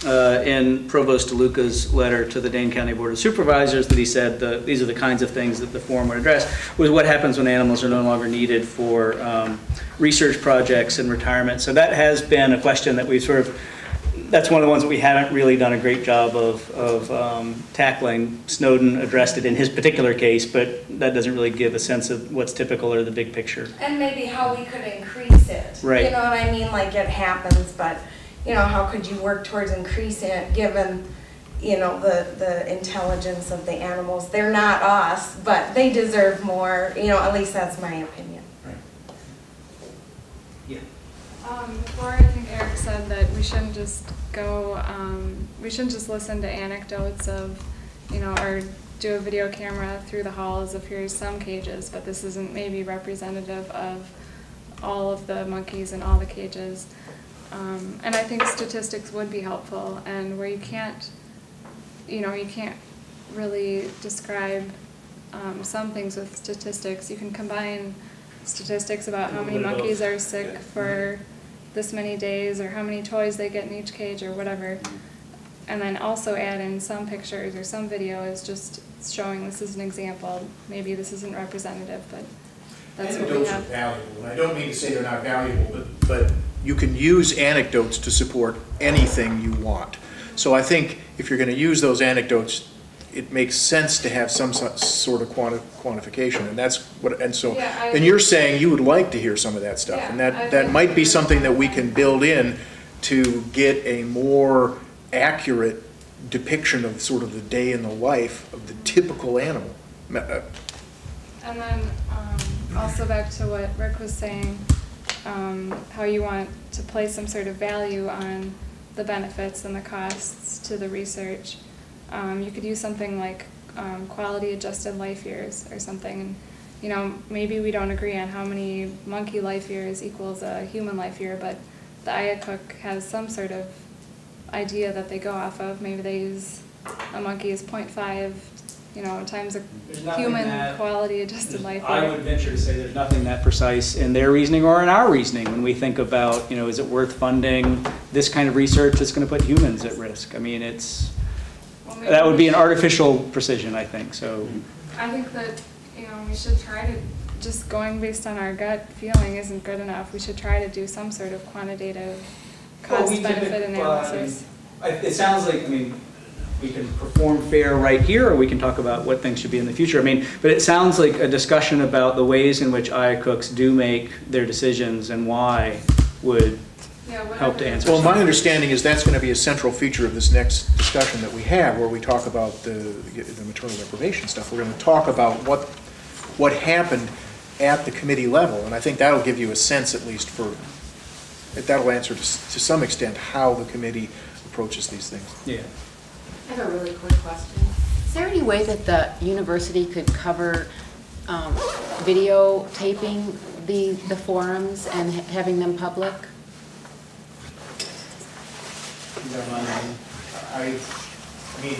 in Provost DeLuca's letter to the Dane County Board of Supervisors that he said these are the kinds of things that the forum would address, was what happens when animals are no longer needed for research projects and retirement. So that has been a question that we've sort of, that's one of the ones that we haven't really done a great job of tackling. Snowden addressed it in his particular case, but that doesn't really give a sense of what's typical or the big picture. and maybe how we could increase it. Right. You know what I mean? Like it happens, but you know, how could you work towards increasing it given, you know, the intelligence of the animals? They're not us, but they deserve more, you know, at least that's my opinion. Right. Yeah. Before, I think Eric said that we shouldn't just go, we shouldn't just listen to anecdotes of, you know, or do a video camera through the halls of here's some cages, but this isn't maybe representative of all of the monkeys in all the cages. And I think statistics would be helpful, and where you can't, you know, you can't really describe some things with statistics. You can combine statistics about how many monkeys are sick for this many days, or how many toys they get in each cage, or whatever. And then also add in some pictures or some video is just showing this is an example. Maybe this isn't representative, but that's what we Anecdotes are have. valuable, and I don't mean to say they're not valuable, but you can use anecdotes to support anything you want. So I think if you're going to use those anecdotes, it makes sense to have some sort of quantification, and that's what. And so, Yeah, and you're saying you would like to hear some of that stuff, Yeah, and I that think might be something that we can build in to get a more accurate depiction of sort of the day in the life of the typical animal. And then also back to what Rick was saying, how you want to place some sort of value on the benefits and the costs to the research. You could use something like quality adjusted life years or something. And, you know, maybe we don't agree on how many monkey life years equals a human life year, but the IACUC has some sort of idea that they go off of. Maybe they use a monkey as 0.5, you know, times a human quality adjusted life year. I would venture to say there's nothing that precise in their reasoning or in our reasoning when we think about, you know, is it worth funding this kind of research that's going to put humans at risk? I mean, that would be an artificial precision, I think. So I think that, you know, we should try to, just going based on our gut feeling isn't good enough. We should try to do some sort of quantitative cost-benefit analysis. It sounds like, I mean, we can perform FAIR right here, or we can talk about what things should be in the future. I mean, but it sounds like a discussion about the ways in which IACUCs do make their decisions and why would help to answer. Well, my understanding is that's going to be a central feature of this next discussion that we have, where we talk about the maternal deprivation stuff. We're going to talk about what happened at the committee level, and I think that'll give you a sense, at least that'll answer to some extent how the committee approaches these things. Yeah. I have a really quick question. Is there any way that the university could cover videotaping the forums and having them public? I mean,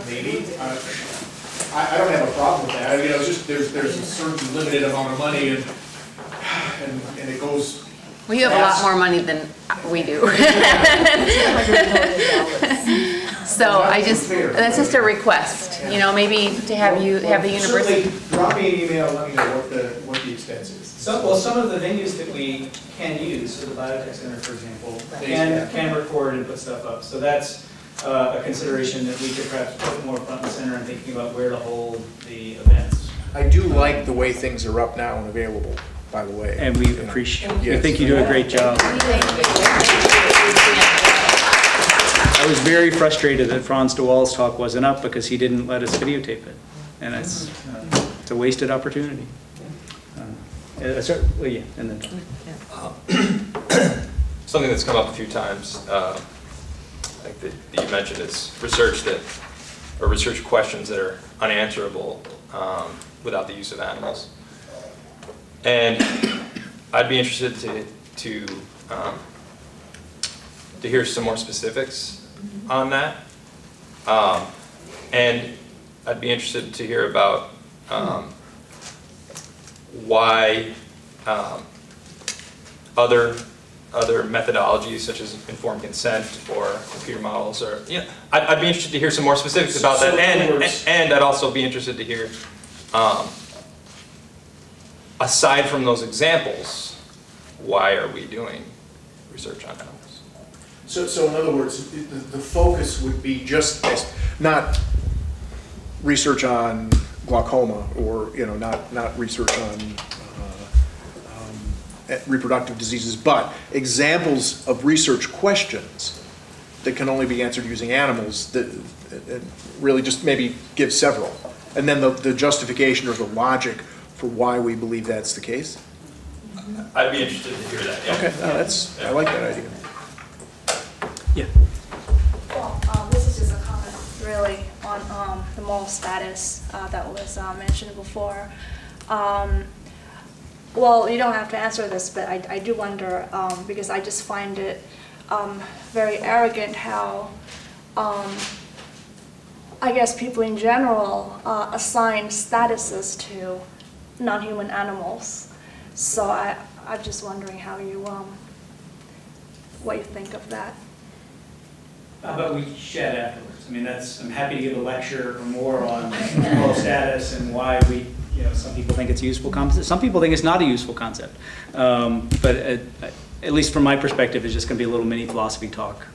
maybe. I don't have a problem with that. I mean, it's just there's a certain limited amount of money, and it goes. Well, you have a lot more money than we do. So that's just a request, you know, maybe to have the university. Certainly, drop me an email, let me know what the expense is. Some of the venues that we can use, so the Biotech Center, for example, can record and put stuff up. So that's a consideration that we could perhaps put more front and center in thinking about where to hold the events. I do like the way things are up now and available, by the way. And we appreciate. We think you do a great job. I was very frustrated that Franz de Waal's talk wasn't up because he didn't let us videotape it, and it's a wasted opportunity. Well, yeah, and then. Something that's come up a few times, like that you mentioned, is research questions that are unanswerable without the use of animals. And I'd be interested to hear some more specifics on that. And I'd be interested to hear about why other methodologies such as informed consent or computer models, or I'd be interested to hear some more specifics about that, and I'd also be interested to hear, aside from those examples, why are we doing research on animals? So in other words, the focus would be just not research on glaucoma, or not research on reproductive diseases, but examples of research questions that can only be answered using animals, that really just maybe give several. And then the justification or the logic for why we believe that's the case. I'd be interested to hear that, yeah. Okay, no, I like that idea. Yeah. Well, this is just a comment really on the moral status that was mentioned before. Well, you don't have to answer this, but I do wonder, because I just find it very arrogant how I guess people in general assign statuses to non-human animals. So I'm just wondering how you, what you think of that. How about we chat afterwards? I mean, I'm happy to give a lecture or more on moral status and why some people think it's a useful concept. Some people think it's not a useful concept. But at least from my perspective, it's just going to be a little mini philosophy talk.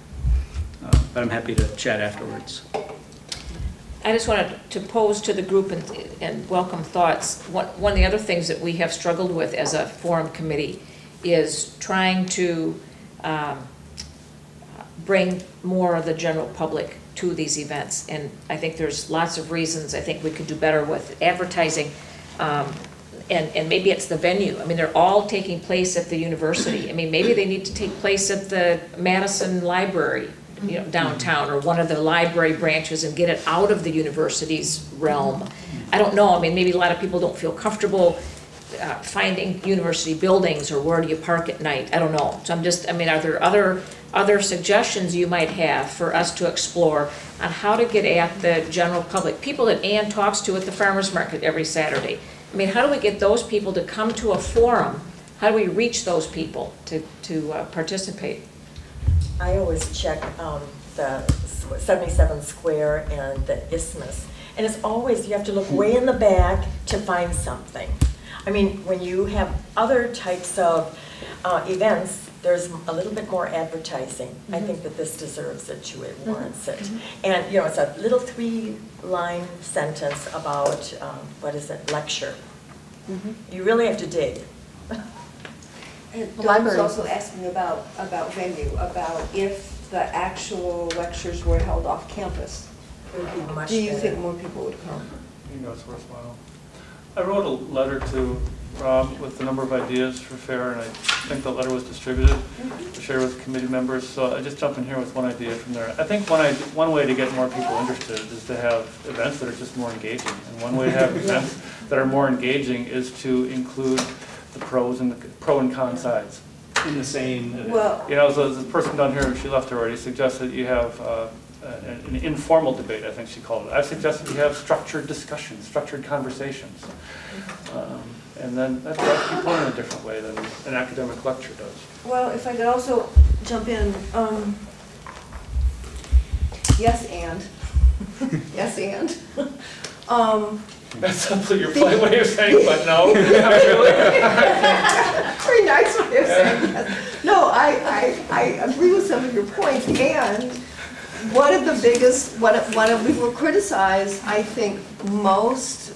But I'm happy to chat afterwards. I just wanted to pose to the group and welcome thoughts. One of the other things that we have struggled with as a forum committee is trying to bring more of the general public to these events. And I think there's lots of reasons I think we could do better with advertising. And maybe it's the venue. I mean, they're all taking place at the university. I mean, maybe they need to take place at the Madison Library, downtown, or one of the library branches, and get it out of the university's realm. I don't know. I mean, maybe a lot of people don't feel comfortable finding university buildings, or where do you park at night? I don't know. So are there other suggestions you might have for us to explore on how to get at the general public, people that Ann talks to at the farmers market every Saturday? I mean, how do we get those people to come to a forum? How do we reach those people to participate? I always check the 77 Square and the Isthmus. And it's always, you have to look way in the back to find something. I mean, when you have other types of events, there's a little bit more advertising. I think that this deserves it, it warrants it. And it's a little 3-line sentence about, lecture. You really have to dig. And Dawn was also asking about venue, about if the actual lectures were held off campus. It would be much Do you better. think more people would come? You know, it's worthwhile. I wrote a letter to Rob with a number of ideas for FAIR, and I think the letter was distributed to share with committee members. So I just jump in here with one idea from there. I think one way to get more people interested is to have events that are just more engaging. And one way to have events that are more engaging is to include the pros and the pro and con sides in the same event. Well, so the person down here, she left already, suggested you have an informal debate, I think she called it. I've suggested you have structured discussions, structured conversations. And then that draws people in a different way than an academic lecture does. well, if I could also jump in, yes, and. Yes, and. That's your polite way of saying, but no. Very nice way of saying yes. No, I agree with some of your points, and one of the biggest, what we will criticize, I think, most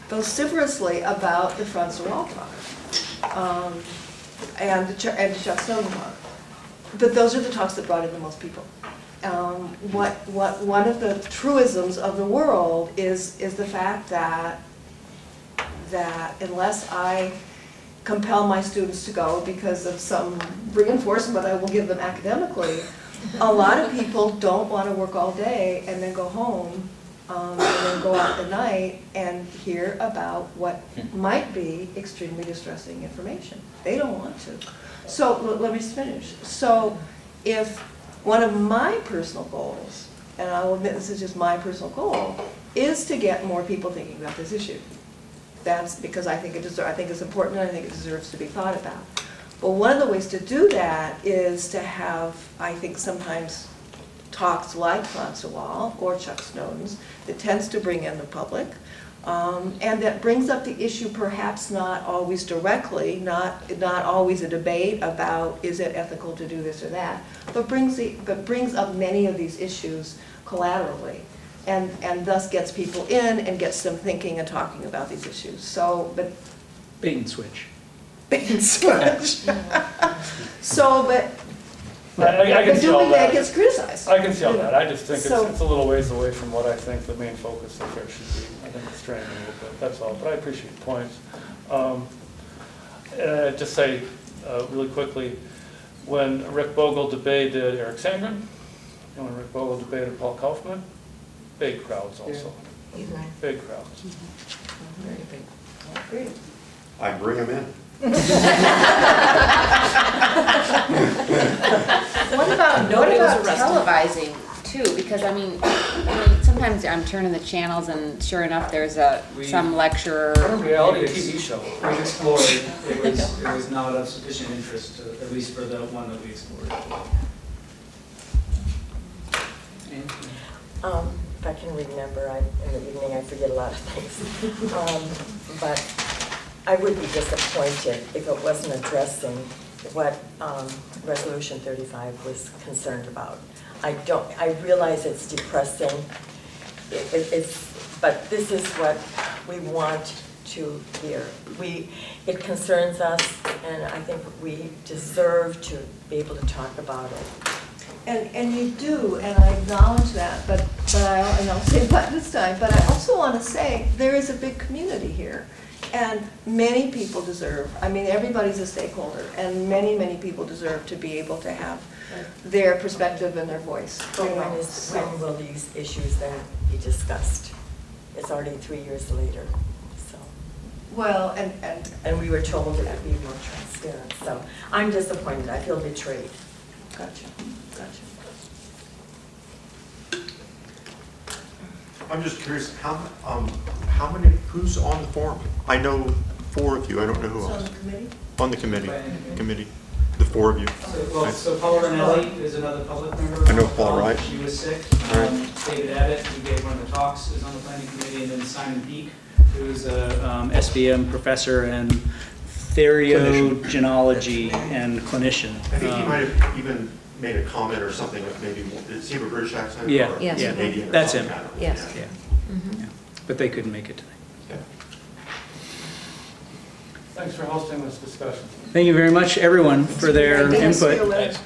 vociferously about the Front of Wall talk and the Chuck Snowden talk. But those are the talks that brought in the most people. One of the truisms of the world is the fact that unless I compel my students to go because of some reinforcement I will give them academically, a lot of people don't want to work all day and then go home and then go out at night and hear about what might be extremely distressing information. They don't want to. So let me just finish. So if one of my personal goals, and I will admit this is just my personal goal, is to get more people thinking about this issue. That's because I think it's important and I think it deserves to be thought about. But one of the ways to do that is to have, I think, sometimes talks like Francois or Chuck Snowden's that tends to bring in the public, and that brings up the issue perhaps not always directly, not always a debate about is it ethical to do this or that, but brings up many of these issues collaterally, and thus gets people in and gets them thinking and talking about these issues. So, but Bait and switch. Bait and switch. So, but I can see all doing that. that gets criticized. I can see all that. I just think So- it's a little ways away from what I think the main focus of FAIR should be. I think it's straying a little bit, that's all. But I appreciate your points. And I'd just say really quickly, when Rick Bogle debated Eric Sandgren, and when Rick Bogle debated Paul Kaufman, big crowds also. Big crowds. Very big. Great. I bring them in. What about televising too? Because I mean, sometimes I'm turning the channels and sure enough, there's some lecturer. A reality TV show. We explored, it was not of sufficient interest, at least for the one that we explored. If I can remember, in the evening I forget a lot of things. But I would be disappointed if it wasn't addressing what Resolution 35 was concerned about. I realize it's depressing, but this is what we want to hear. It concerns us, and I think we deserve to be able to talk about it. And you do, and I acknowledge that, but I'll say but this time, but I also want to say there is a big community here. And many people deserve, I mean, everybody's a stakeholder, and many, many people deserve to be able to have their perspective and their voice. But when will these issues then be discussed? It's already 3 years later, so. Well, and we were told it would be more transparent, so I'm disappointed. I feel betrayed. Gotcha. I'm just curious, how many, who's on the forum? I know 4 of you, I don't know who else. On the committee? On the committee, the 4 of you. So Paula Ranelli is another public member. I know Paul, right? She was sick. Right. David Abbott, who gave one of the talks, is on the planning committee, and then Simon Peake, who's a SVM professor in theriogenology and clinician. I think he might have even made a comment or something, maybe, does he have a British accent? Yeah, or yeah. Canadian or That's him. something? Yes. Yeah. Yeah. But they couldn't make it tonight. Thanks for hosting this discussion. Thank you very much, everyone, for their Thanks for your input. letter.